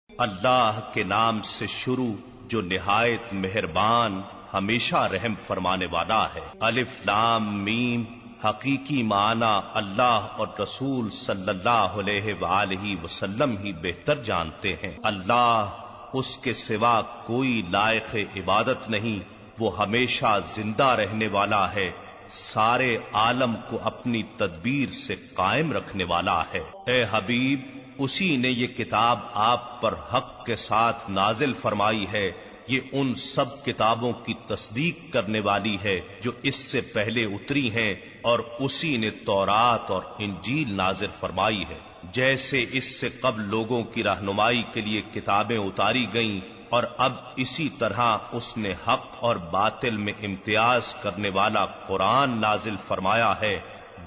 اللہ کے نام سے شروع جو نہایت مہربان ہمیشہ رحم فرمانے والا ہے۔ الف لام میم حقیقی معنی اللہ اور رسول صلی اللہ علیہ وآلہ وسلم ہی بہتر جانتے ہیں۔ اللہ، اس کے سوا کوئی لائق عبادت نہیں، وہ ہمیشہ زندہ رہنے والا ہے، سارے عالم کو اپنی تدبیر سے قائم رکھنے والا ہے۔ اے حبیب، اسی نے یہ کتاب آپ پر حق کے ساتھ نازل فرمائی ہے، یہ ان سب کتابوں کی تصدیق کرنے والی ہے جو اس سے پہلے اتری ہیں، اور اسی نے تورات اور انجیل نازل فرمائی ہے۔ جیسے اس سے قبل لوگوں کی رہنمائی کے لیے کتابیں اتاری گئیں، اور اب اسی طرح اس نے حق اور باطل میں امتیاز کرنے والا قرآن نازل فرمایا ہے۔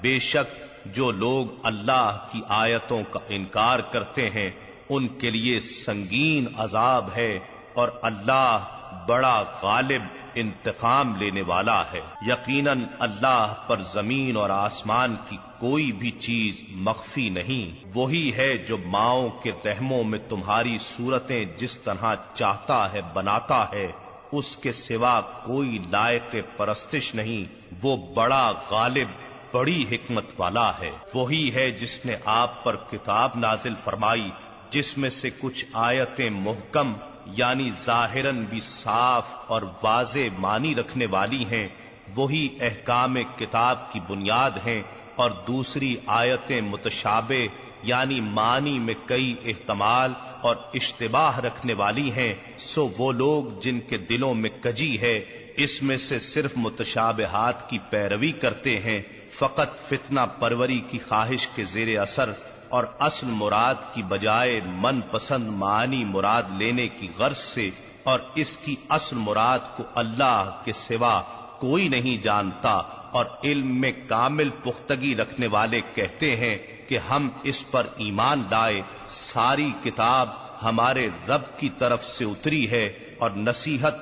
بے شک جو لوگ اللہ کی آیتوں کا انکار کرتے ہیں ان کے لیے سنگین عذاب ہے، اور اللہ بڑا غالب انتقام لینے والا ہے۔ یقیناً اللہ پر زمین اور آسمان کی کوئی بھی چیز مخفی نہیں، وہی ہے جو ماؤں کے رحموں میں تمہاری صورتیں جس طرح چاہتا ہے بناتا ہے، اس کے سوا کوئی لائق پرستش نہیں، وہ بڑا غالب بڑی حکمت والا ہے۔ وہی ہے جس نے آپ پر کتاب نازل فرمائی جس میں سے کچھ آیتیں محکم یعنی ظاہراً بھی صاف اور واضح معنی رکھنے والی ہیں، وہی احکام کتاب کی بنیاد ہیں، اور دوسری آیتیں متشابہ یعنی معنی میں کئی احتمال اور اشتباہ رکھنے والی ہیں۔ سو وہ لوگ جن کے دلوں میں کجی ہے اس میں سے صرف متشابہات کی پیروی کرتے ہیں، فقط فتنہ پروری کی خواہش کے زیر اثر، اور اصل مراد کی بجائے من پسند معنی مراد لینے کی غرض سے، اور اس کی اصل مراد کو اللہ کے سوا کوئی نہیں جانتا، اور علم میں کامل پختگی رکھنے والے کہتے ہیں کہ ہم اس پر ایمان لائے، ساری کتاب ہمارے رب کی طرف سے اتری ہے، اور نصیحت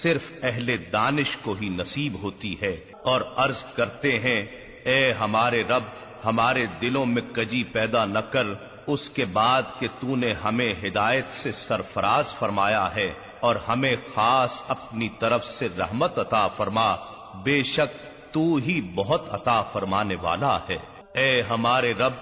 صرف اہل دانش کو ہی نصیب ہوتی ہے، اور عرض کرتے ہیں اے ہمارے رب، ہمارے دلوں میں کجی پیدا نہ کر اس کے بعد کہ تو نے ہمیں ہدایت سے سرفراز فرمایا ہے، اور ہمیں خاص اپنی طرف سے رحمت عطا فرما، بے شک تو ہی بہت عطا فرمانے والا ہے۔ اے ہمارے رب،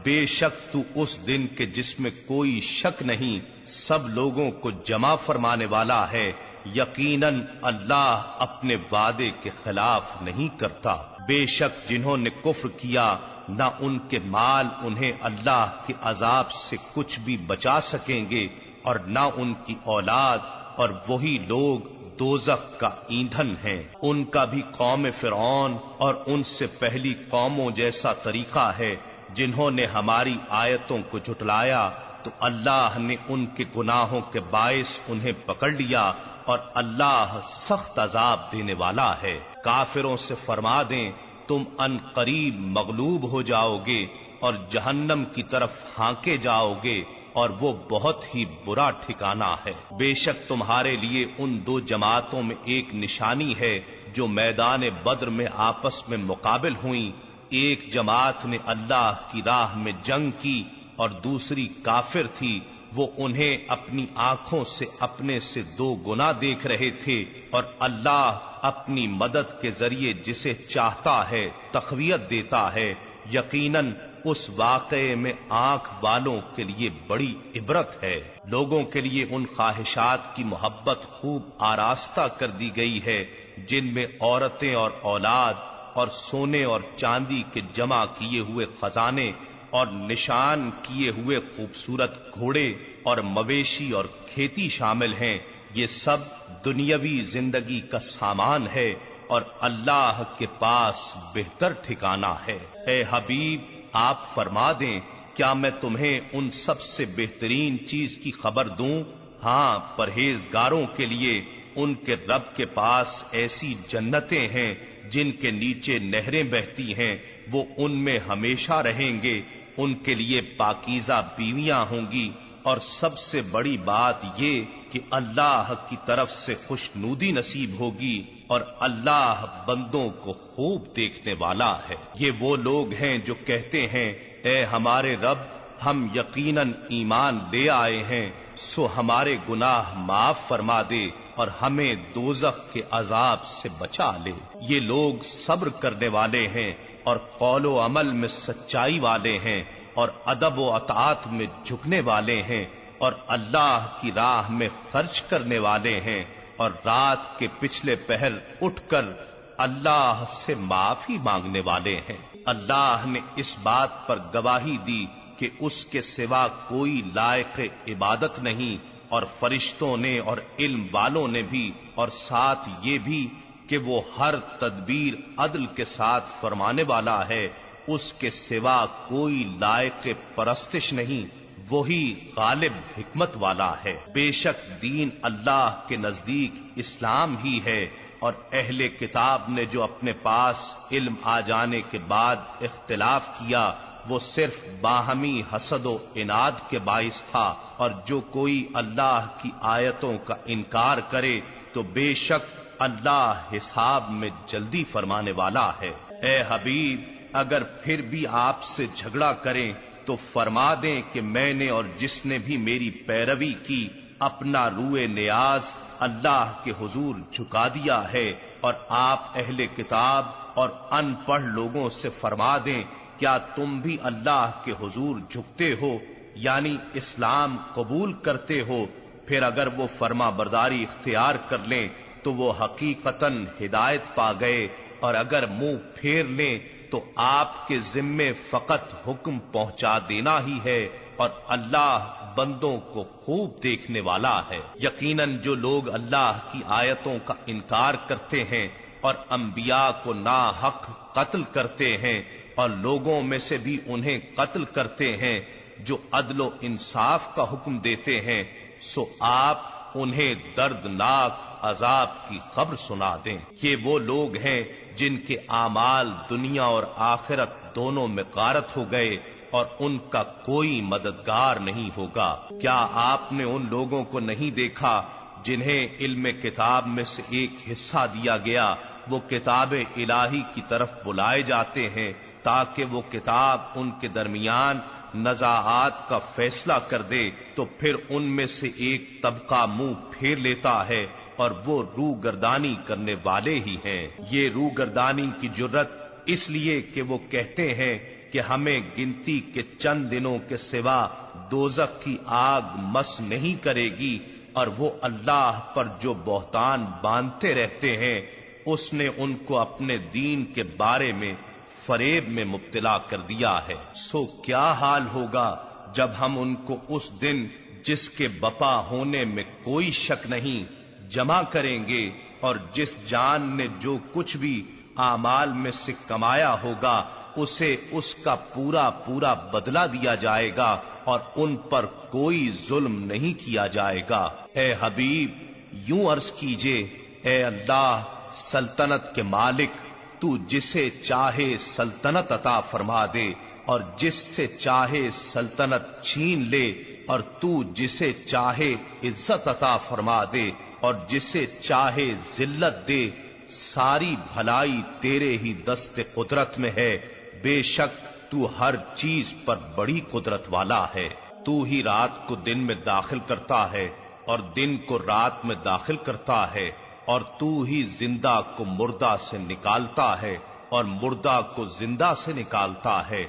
بے شک تو اس دن کے جس میں کوئی شک نہیں سب لوگوں کو جمع فرمانے والا ہے، یقیناً اللہ اپنے وعدے کے خلاف نہیں کرتا۔ بے شک جنہوں نے کفر کیا نہ ان کے مال انہیں اللہ کے عذاب سے کچھ بھی بچا سکیں گے، اور نہ ان کی اولاد، اور وہی لوگ دوزخ کا ایندھن ہیں۔ ان کا بھی قوم فرعون اور ان سے پہلی قوموں جیسا طریقہ ہے، جنہوں نے ہماری آیتوں کو جھٹلایا تو اللہ نے ان کے گناہوں کے باعث انہیں پکڑ لیا، اور اللہ سخت عذاب دینے والا ہے۔ کافروں سے فرما دیں تم ان قریب مغلوب ہو جاؤ گے اور جہنم کی طرف ہانکے جاؤ گے، اور وہ بہت ہی برا ٹھکانہ ہے۔ بے شک تمہارے لیے ان دو جماعتوں میں ایک نشانی ہے جو میدان بدر میں آپس میں مقابل ہوئیں، ایک جماعت نے اللہ کی راہ میں جنگ کی اور دوسری کافر تھی، وہ انہیں اپنی آنکھوں سے اپنے سے دو گنا دیکھ رہے تھے، اور اللہ اپنی مدد کے ذریعے جسے چاہتا ہے تقویت دیتا ہے۔ یقیناً اس واقعے میں آنکھ والوں کے لیے بڑی عبرت ہے۔ لوگوں کے لیے ان خواہشات کی محبت خوب آراستہ کر دی گئی ہے جن میں عورتیں اور اولاد اور سونے اور چاندی کے جمع کیے ہوئے خزانے اور نشان کیے ہوئے خوبصورت گھوڑے اور مویشی اور کھیتی شامل ہیں، یہ سب دنیاوی زندگی کا سامان ہے، اور اللہ کے پاس بہتر ٹھکانہ ہے۔ اے حبیب، آپ فرما دیں کیا میں تمہیں ان سب سے بہترین چیز کی خبر دوں؟ ہاں، پرہیزگاروں کے لیے ان کے رب کے پاس ایسی جنتیں ہیں جن کے نیچے نہریں بہتی ہیں، وہ ان میں ہمیشہ رہیں گے، ان کے لیے پاکیزہ بیویاں ہوں گی، اور سب سے بڑی بات یہ کہ اللہ کی طرف سے خوشنودی نصیب ہوگی، اور اللہ بندوں کو خوب دیکھنے والا ہے۔ یہ وہ لوگ ہیں جو کہتے ہیں اے ہمارے رب، ہم یقیناً ایمان لے آئے ہیں، سو ہمارے گناہ معاف فرما دے اور ہمیں دوزخ کے عذاب سے بچا لے۔ یہ لوگ صبر کرنے والے ہیں اور قول و عمل میں سچائی والے ہیں اور ادب و اطاعت میں جھکنے والے ہیں اور اللہ کی راہ میں خرچ کرنے والے ہیں اور رات کے پچھلے پہر اٹھ کر اللہ سے معافی مانگنے والے ہیں۔ اللہ نے اس بات پر گواہی دی کہ اس کے سوا کوئی لائق عبادت نہیں، اور فرشتوں نے اور علم والوں نے بھی، اور ساتھ یہ بھی کہ وہ ہر تدبیر عدل کے ساتھ فرمانے والا ہے، اس کے سوا کوئی لائق پرستش نہیں، وہی غالب حکمت والا ہے۔ بے شک دین اللہ کے نزدیک اسلام ہی ہے، اور اہل کتاب نے جو اپنے پاس علم آ جانے کے بعد اختلاف کیا وہ صرف باہمی حسد و عناد کے باعث تھا، اور جو کوئی اللہ کی آیتوں کا انکار کرے تو بے شک اللہ حساب میں جلدی فرمانے والا ہے۔ اے حبیب، اگر پھر بھی آپ سے جھگڑا کریں تو فرما دیں کہ میں نے اور جس نے بھی میری پیروی کی اپنا روئے نیاز اللہ کے حضور جھکا دیا ہے، اور آپ اہل کتاب اور ان پڑھ لوگوں سے فرما دیں کیا تم بھی اللہ کے حضور جھکتے ہو، یعنی اسلام قبول کرتے ہو؟ پھر اگر وہ فرما برداری اختیار کر لیں تو وہ حقیقتاً ہدایت پا گئے، اور اگر منہ پھیر لیں تو آپ کے ذمے فقط حکم پہنچا دینا ہی ہے، اور اللہ بندوں کو خوب دیکھنے والا ہے۔ یقیناً جو لوگ اللہ کی آیتوں کا انکار کرتے ہیں اور انبیاء کو ناحق قتل کرتے ہیں اور لوگوں میں سے بھی انہیں قتل کرتے ہیں جو عدل و انصاف کا حکم دیتے ہیں، سو آپ انہیں دردناک عذاب کی خبر سنا دیں۔ یہ وہ لوگ ہیں جن کے اعمال دنیا اور آخرت دونوں میں غارت ہو گئے اور ان کا کوئی مددگار نہیں ہوگا۔ کیا آپ نے ان لوگوں کو نہیں دیکھا جنہیں علم کتاب میں سے ایک حصہ دیا گیا، وہ کتاب الہی کی طرف بلائے جاتے ہیں تاکہ وہ کتاب ان کے درمیان نزاعات کا فیصلہ کر دے، تو پھر ان میں سے ایک طبقہ منہ پھیر لیتا ہے اور وہ روگردانی کرنے والے ہی ہیں۔ یہ روگردانی کی جرت اس لیے کہ وہ کہتے ہیں کہ ہمیں گنتی کے چند دنوں کے سوا دوزخ کی آگ مس نہیں کرے گی، اور وہ اللہ پر جو بہتان باندھتے رہتے ہیں اس نے ان کو اپنے دین کے بارے میں فریب میں مبتلا کر دیا ہے۔ سو کیا حال ہوگا جب ہم ان کو اس دن جس کے بپا ہونے میں کوئی شک نہیں جمع کریں گے، اور جس جان نے جو کچھ بھی اعمال میں سے کمایا ہوگا اسے اس کا پورا پورا بدلہ دیا جائے گا اور ان پر کوئی ظلم نہیں کیا جائے گا۔ اے حبیب، یوں عرض کیجئے، اے اللہ سلطنت کے مالک، تو جسے چاہے سلطنت عطا فرما دے اور جس سے چاہے سلطنت چھین لے، اور تو جسے چاہے عزت عطا فرما دے اور جسے چاہے ذلت دے، ساری بھلائی تیرے ہی دست قدرت میں ہے، بے شک تو ہر چیز پر بڑی قدرت والا ہے۔ تو ہی رات کو دن میں داخل کرتا ہے اور دن کو رات میں داخل کرتا ہے، اور تو ہی زندہ کو مردہ سے نکالتا ہے اور مردہ کو زندہ سے نکالتا ہے،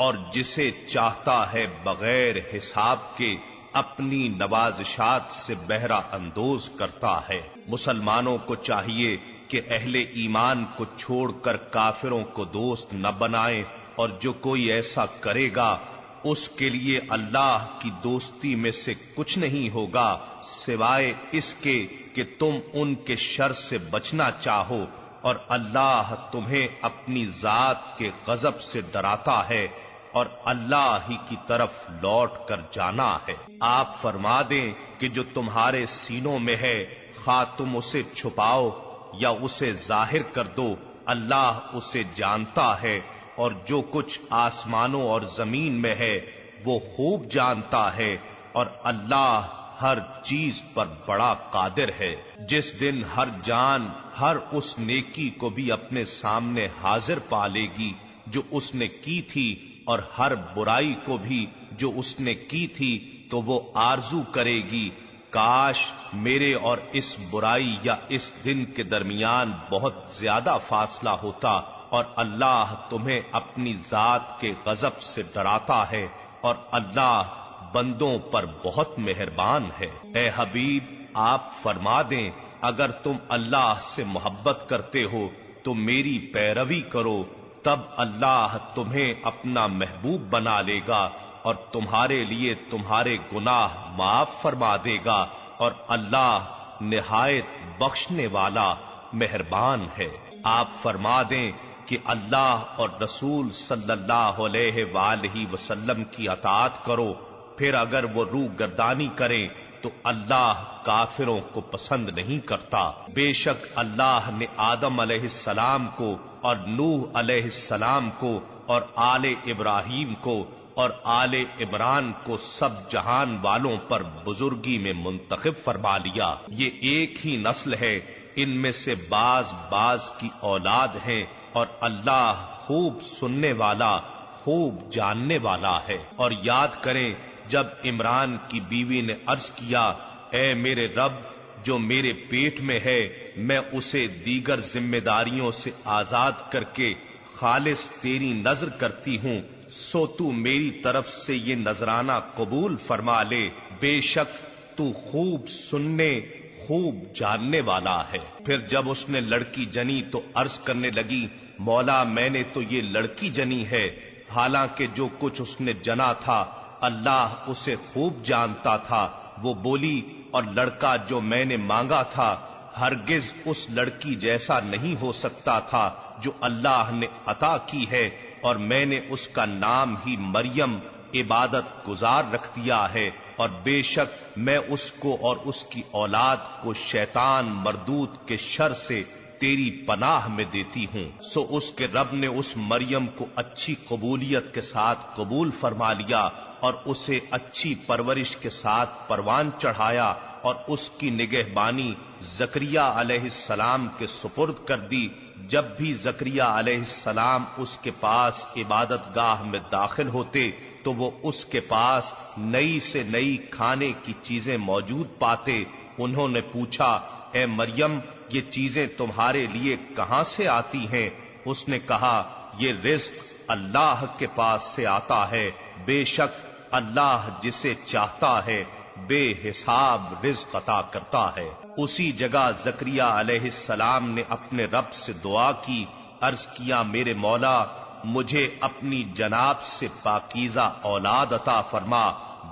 اور جسے چاہتا ہے بغیر حساب کے اپنی نوازشات سے بہرہ اندوز کرتا ہے۔ مسلمانوں کو چاہیے کہ اہل ایمان کو چھوڑ کر کافروں کو دوست نہ بنائیں، اور جو کوئی ایسا کرے گا اس کے لیے اللہ کی دوستی میں سے کچھ نہیں ہوگا سوائے اس کے کہ تم ان کے شر سے بچنا چاہو، اور اللہ تمہیں اپنی ذات کے غضب سے ڈراتا ہے اور اللہ ہی کی طرف لوٹ کر جانا ہے۔ آپ فرما دیں کہ جو تمہارے سینوں میں ہے خواہ تم اسے چھپاؤ یا اسے ظاہر کر دو، اللہ اسے جانتا ہے، اور جو کچھ آسمانوں اور زمین میں ہے وہ خوب جانتا ہے، اور اللہ ہر چیز پر بڑا قادر ہے۔ جس دن ہر جان ہر اس نیکی کو بھی اپنے سامنے حاضر پا لے گی جو اس نے کی تھی، اور ہر برائی کو بھی جو اس نے کی تھی تو وہ آرزو کرے گی کاش میرے اور اس برائی یا اس دن کے درمیان بہت زیادہ فاصلہ ہوتا، اور اللہ تمہیں اپنی ذات کے غضب سے ڈراتا ہے، اور اللہ بندوں پر بہت مہربان ہے۔ اے حبیب، آپ فرما دیں اگر تم اللہ سے محبت کرتے ہو تو میری پیروی کرو، تب اللہ تمہیں اپنا محبوب بنا لے گا اور تمہارے لیے تمہارے گناہ معاف فرما دے گا، اور اللہ نہایت بخشنے والا مہربان ہے۔ آپ فرما دیں کہ اللہ اور رسول صلی اللہ علیہ وآلہ وسلم کی اطاعت کرو، پھر اگر وہ روح گردانی کریں تو اللہ کافروں کو پسند نہیں کرتا۔ بے شک اللہ نے آدم علیہ السلام کو اور نوح علیہ السلام کو اور آل ابراہیم کو اور آل عمران کو سب جہان والوں پر بزرگی میں منتخب فرما لیا۔ یہ ایک ہی نسل ہے، ان میں سے بعض کی اولاد ہیں، اور اللہ خوب سننے والا خوب جاننے والا ہے۔ اور یاد کریں جب عمران کی بیوی نے عرض کیا اے میرے رب جو میرے پیٹ میں ہے میں اسے دیگر ذمہ داریوں سے آزاد کر کے خالص تیری نذر کرتی ہوں، سو تو میری طرف سے یہ نذرانہ قبول فرما لے، بے شک تو خوب سننے خوب جاننے والا ہے۔ پھر جب اس نے لڑکی جنی تو عرض کرنے لگی مولا میں نے تو یہ لڑکی جنی ہے، حالانکہ جو کچھ اس نے جنا تھا اللہ اسے خوب جانتا تھا۔ وہ بولی اور لڑکا جو میں نے مانگا تھا ہرگز اس لڑکی جیسا نہیں ہو سکتا تھا جو اللہ نے عطا کی ہے، اور میں نے اس کا نام ہی مریم عبادت گزار رکھ دیا ہے، اور بے شک میں اس کو اور اس کی اولاد کو شیطان مردود کے شر سے تیری پناہ میں دیتی ہوں۔ سو اس کے رب نے اس مریم کو اچھی قبولیت کے ساتھ قبول فرما لیا اور اسے اچھی پرورش کے ساتھ پروان چڑھایا، اور اس کی نگہبانی زکریا علیہ السلام کے سپرد کر دی۔ جب بھی زکریا علیہ السلام اس کے پاس عبادت گاہ میں داخل ہوتے تو وہ اس کے پاس نئی سے نئی کھانے کی چیزیں موجود پاتے۔ انہوں نے پوچھا اے مریم یہ چیزیں تمہارے لیے کہاں سے آتی ہیں؟ اس نے کہا یہ رزق اللہ کے پاس سے آتا ہے، بے شک اللہ جسے چاہتا ہے بے حساب رزق عطا کرتا ہے۔ اسی جگہ زکریا علیہ السلام نے اپنے رب سے دعا کی، عرض کیا میرے مولا مجھے اپنی جناب سے پاکیزہ اولاد عطا فرما،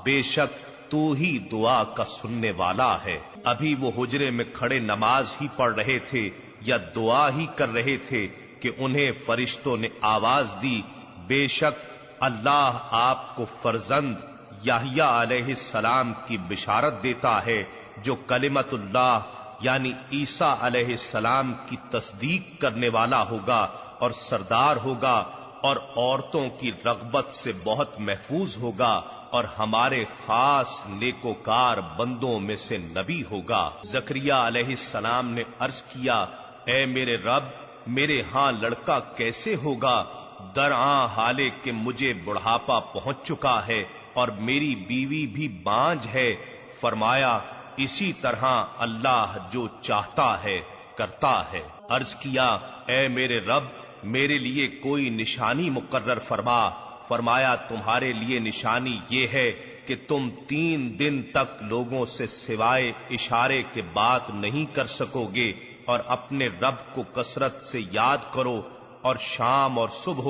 بے شک تو ہی دعا کا سننے والا ہے۔ ابھی وہ حجرے میں کھڑے نماز ہی پڑھ رہے تھے یا دعا ہی کر رہے تھے کہ انہیں فرشتوں نے آواز دی بے شک اللہ آپ کو فرزند یحییٰ علیہ السلام کی بشارت دیتا ہے جو کلمت اللہ یعنی عیسیٰ علیہ السلام کی تصدیق کرنے والا ہوگا اور سردار ہوگا اور عورتوں کی رغبت سے بہت محفوظ ہوگا اور ہمارے خاص نیکوکار بندوں میں سے نبی ہوگا۔ زکریا علیہ السلام نے عرض کیا اے میرے رب میرے ہاں لڑکا کیسے ہوگا، درآں حالے کہ مجھے بڑھاپا پہنچ چکا ہے اور میری بیوی بھی بانجھ ہے۔ فرمایا اسی طرح اللہ جو چاہتا ہے کرتا ہے۔ عرض کیا اے میرے رب میرے لیے کوئی نشانی مقرر فرما۔ فرمایا تمہارے لیے نشانی یہ ہے کہ تم 3 دن تک لوگوں سے سوائے اشارے کے بات نہیں کر سکو گے، اور اپنے رب کو کثرت سے یاد کرو اور شام اور صبح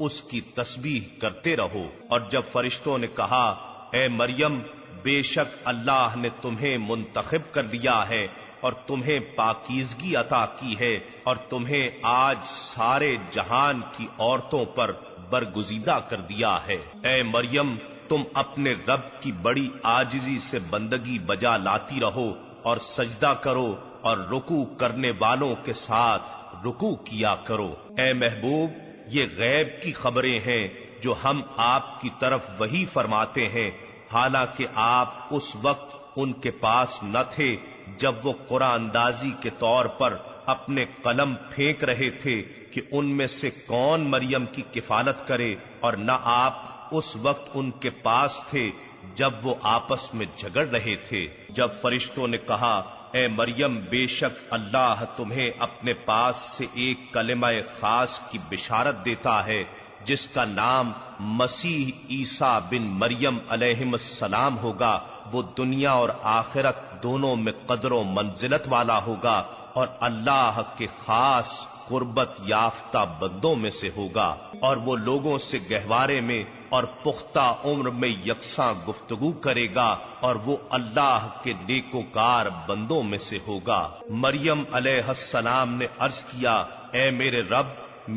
اس کی تسبیح کرتے رہو۔ اور جب فرشتوں نے کہا اے مریم بے شک اللہ نے تمہیں منتخب کر لیا ہے اور تمہیں پاکیزگی عطا کی ہے اور تمہیں آج سارے جہان کی عورتوں پر برگزیدہ کر دیا ہے، اے مریم تم اپنے رب کی بڑی عاجزی سے بندگی بجا لاتی رہو اور سجدہ کرو اور رکوع کرنے والوں کے ساتھ رکوع کیا کرو۔ اے محبوب یہ غیب کی خبریں ہیں جو ہم آپ کی طرف وحی فرماتے ہیں، حالانکہ آپ اس وقت ان کے پاس نہ تھے جب وہ قرآن اندازی کے طور پر اپنے قلم پھینک رہے تھے کہ ان میں سے کون مریم کی کفالت کرے، اور نہ آپ اس وقت ان کے پاس تھے جب وہ آپس میں جھگڑ رہے تھے۔ جب فرشتوں نے کہا اے مریم بے شک اللہ تمہیں اپنے پاس سے ایک کلمہ خاص کی بشارت دیتا ہے جس کا نام مسیح عیسیٰ بن مریم علیہ السلام ہوگا، وہ دنیا اور آخرت دونوں میں قدر و منزلت والا ہوگا اور اللہ کے خاص قربت یافتہ بندوں میں سے ہوگا، اور وہ لوگوں سے گہوارے میں اور پختہ عمر میں یکساں گفتگو کرے گا اور وہ اللہ کے نیکوکار بندوں میں سے ہوگا۔ مریم علیہ السلام نے عرض کیا اے میرے رب،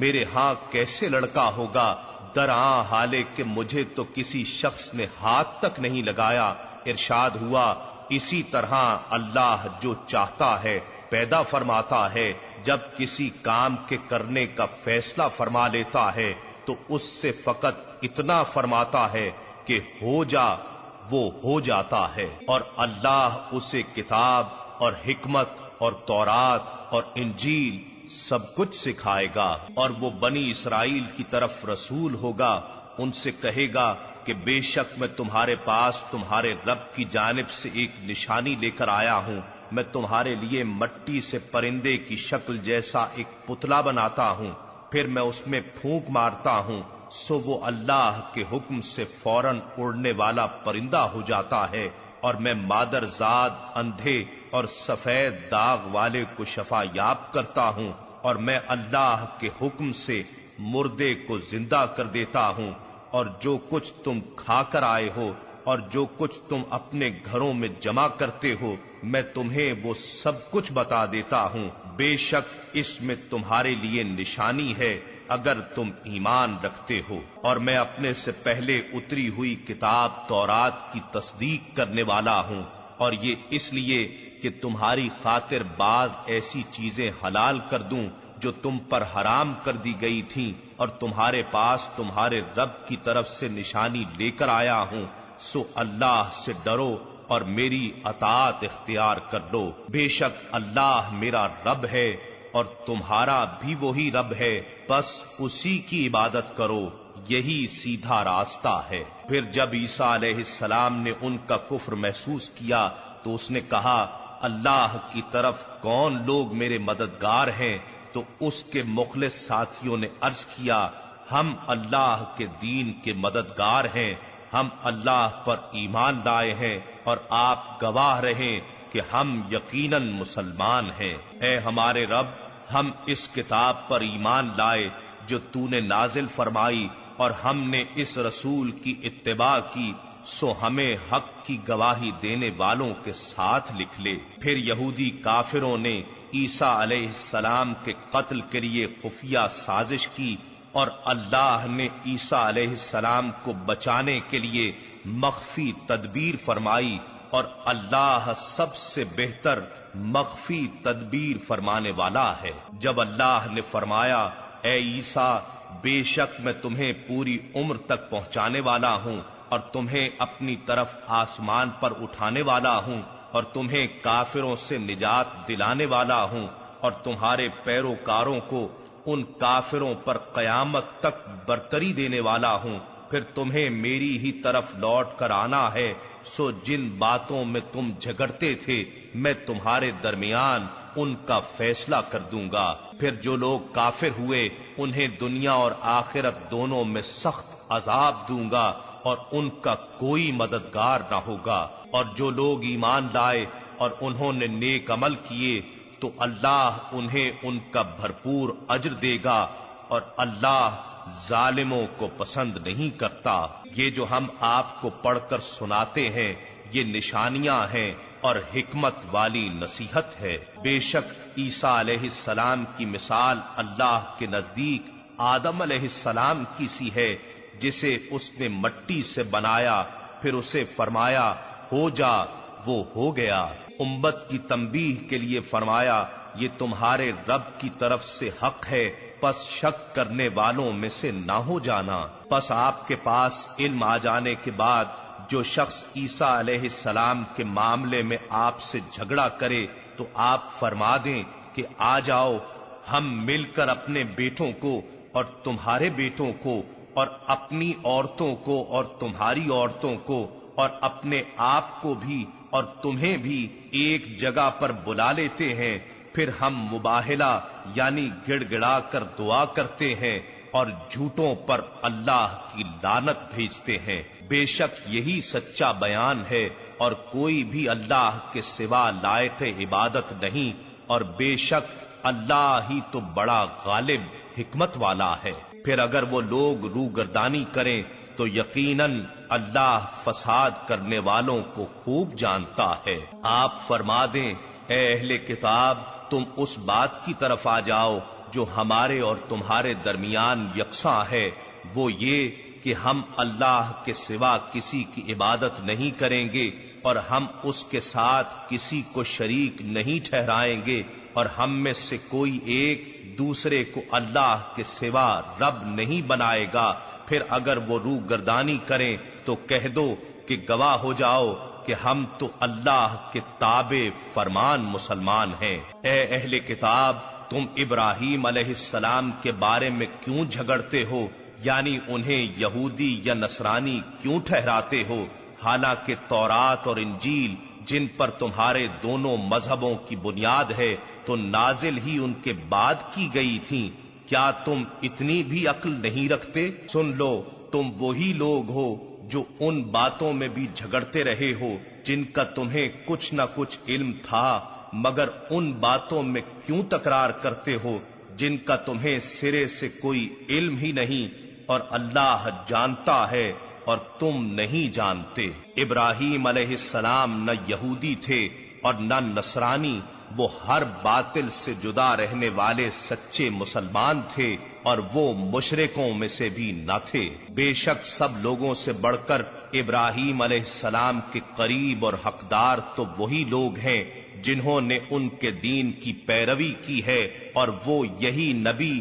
میرے ہاں کیسے لڑکا ہوگا، درآں حالے کہ مجھے تو کسی شخص نے ہاتھ تک نہیں لگایا۔ ارشاد ہوا اسی طرح اللہ جو چاہتا ہے پیدا فرماتا ہے، جب کسی کام کے کرنے کا فیصلہ فرما لیتا ہے تو اس سے فقط اتنا فرماتا ہے کہ ہو جا، وہ ہو جاتا ہے، اور اللہ اسے کتاب اور حکمت اور تورات اور انجیل سب کچھ سکھائے گا، اور وہ بنی اسرائیل کی طرف رسول ہوگا، ان سے کہے گا کہ بے شک میں تمہارے پاس تمہارے رب کی جانب سے ایک نشانی لے کر آیا ہوں، میں تمہارے لیے مٹی سے پرندے کی شکل جیسا ایک پتلا بناتا ہوں، پھر میں اس میں پھونک مارتا ہوں، سو وہ اللہ کے حکم سے فوراً اڑنے والا پرندہ ہو جاتا ہے، اور میں مادر زاد اندھے اور سفید داغ والے کو شفا یاب کرتا ہوں، اور میں اللہ کے حکم سے مردے کو زندہ کر دیتا ہوں، اور جو کچھ تم کھا کر آئے ہو اور جو کچھ تم اپنے گھروں میں جمع کرتے ہو میں تمہیں وہ سب کچھ بتا دیتا ہوں، بے شک اس میں تمہارے لیے نشانی ہے اگر تم ایمان رکھتے ہو، اور میں اپنے سے پہلے اتری ہوئی کتاب تورات کی تصدیق کرنے والا ہوں، اور یہ اس لیے کہ تمہاری خاطر بعض ایسی چیزیں حلال کر دوں جو تم پر حرام کر دی گئی تھیں، اور تمہارے پاس تمہارے رب کی طرف سے نشانی لے کر آیا ہوں، سو اللہ سے ڈرو اور میری اطاعت اختیار کر لو، بے شک اللہ میرا رب ہے اور تمہارا بھی وہی رب ہے، بس اسی کی عبادت کرو، یہی سیدھا راستہ ہے۔ پھر جب عیسیٰ علیہ السلام نے ان کا کفر محسوس کیا تو اس نے کہا اللہ کی طرف کون لوگ میرے مددگار ہیں؟ تو اس کے مخلص ساتھیوں نے عرض کیا ہم اللہ کے دین کے مددگار ہیں، ہم اللہ پر ایمان لائے ہیں اور آپ گواہ رہیں کہ ہم یقیناً مسلمان ہیں۔ اے ہمارے رب، ہم اس کتاب پر ایمان لائے جو تو نے نازل فرمائی اور ہم نے اس رسول کی اتباع کی، سو ہمیں حق کی گواہی دینے والوں کے ساتھ لکھ لے۔ پھر یہودی کافروں نے عیسیٰ علیہ السلام کے قتل کے لیے خفیہ سازش کی، اور اللہ نے عیسیٰ علیہ السلام کو بچانے کے لیے مخفی تدبیر فرمائی، اور اللہ سب سے بہتر مخفی تدبیر فرمانے والا ہے۔ جب اللہ نے فرمایا اے عیسیٰ بے شک میں تمہیں پوری عمر تک پہنچانے والا ہوں اور تمہیں اپنی طرف آسمان پر اٹھانے والا ہوں اور تمہیں کافروں سے نجات دلانے والا ہوں اور تمہارے پیروکاروں کو ان کافروں پر قیامت تک برتری دینے والا ہوں، پھر تمہیں میری ہی طرف لوٹ کر آنا ہے، سو جن باتوں میں تم جھگڑتے تھے میں تمہارے درمیان ان کا فیصلہ کر دوں گا۔ پھر جو لوگ کافر ہوئے انہیں دنیا اور آخرت دونوں میں سخت عذاب دوں گا اور ان کا کوئی مددگار نہ ہوگا، اور جو لوگ ایمان لائے اور انہوں نے نیک عمل کیے تو اللہ انہیں ان کا بھرپور اجر دے گا، اور اللہ ظالموں کو پسند نہیں کرتا۔ یہ جو ہم آپ کو پڑھ کر سناتے ہیں یہ نشانیاں ہیں اور حکمت والی نصیحت ہے۔ بے شک عیسیٰ علیہ السلام کی مثال اللہ کے نزدیک آدم علیہ السلام کی سی ہے، جسے اس نے مٹی سے بنایا، پھر اسے فرمایا ہو جا، وہ ہو گیا۔ امت کی تنبیہ کے لیے فرمایا یہ تمہارے رب کی طرف سے حق ہے، پس شک کرنے والوں میں سے نہ ہو جانا۔ پس آپ کے پاس علم آ جانے کے بعد جو شخص عیسیٰ علیہ السلام کے معاملے میں آپ سے جھگڑا کرے تو آپ فرما دیں کہ آ جاؤ، ہم مل کر اپنے بیٹوں کو اور تمہارے بیٹوں کو اور اپنی عورتوں کو اور تمہاری عورتوں کو اور اپنے آپ کو بھی اور تمہیں بھی ایک جگہ پر بلا لیتے ہیں، پھر ہم مباہلہ یعنی گڑ گڑا کر دعا کرتے ہیں اور جھوٹوں پر اللہ کی لعنت بھیجتے ہیں۔ بے شک یہی سچا بیان ہے اور کوئی بھی اللہ کے سوا لائق عبادت نہیں، اور بے شک اللہ ہی تو بڑا غالب حکمت والا ہے۔ پھر اگر وہ لوگ روگردانی کریں تو یقیناً اللہ فساد کرنے والوں کو خوب جانتا ہے۔ آپ فرما دیں، اے اہل کتاب، تم اس بات کی طرف آ جاؤ جو ہمارے اور تمہارے درمیان یکساں ہے، وہ یہ کہ ہم اللہ کے سوا کسی کی عبادت نہیں کریں گے اور ہم اس کے ساتھ کسی کو شریک نہیں ٹھہرائیں گے، اور ہم میں سے کوئی ایک دوسرے کو اللہ کے سوا رب نہیں بنائے گا۔ پھر اگر وہ روگردانی کریں تو کہہ دو کہ گواہ ہو جاؤ کہ ہم تو اللہ کے تابع فرمان مسلمان ہیں۔ اے اہل کتاب، تم ابراہیم علیہ السلام کے بارے میں کیوں جھگڑتے ہو، یعنی انہیں یہودی یا نصرانی کیوں ٹھہراتے ہو، حالانکہ تورات اور انجیل جن پر تمہارے دونوں مذہبوں کی بنیاد ہے تو نازل ہی ان کے بعد کی گئی تھیں۔ کیا تم اتنی بھی عقل نہیں رکھتے؟ سن لو، تم وہی لوگ ہو جو ان باتوں میں بھی جھگڑتے رہے ہو جن کا تمہیں کچھ نہ کچھ علم تھا، مگر ان باتوں میں کیوں تکرار کرتے ہو جن کا تمہیں سرے سے کوئی علم ہی نہیں، اور اللہ جانتا ہے اور تم نہیں جانتے۔ ابراہیم علیہ السلام نہ یہودی تھے اور نہ نصرانی، وہ ہر باطل سے جدا رہنے والے سچے مسلمان تھے، اور وہ مشرکوں میں سے بھی نہ تھے۔ بے شک سب لوگوں سے بڑھ کر ابراہیم علیہ السلام کے قریب اور حقدار تو وہی لوگ ہیں جنہوں نے ان کے دین کی پیروی کی ہے، اور وہ یہی نبی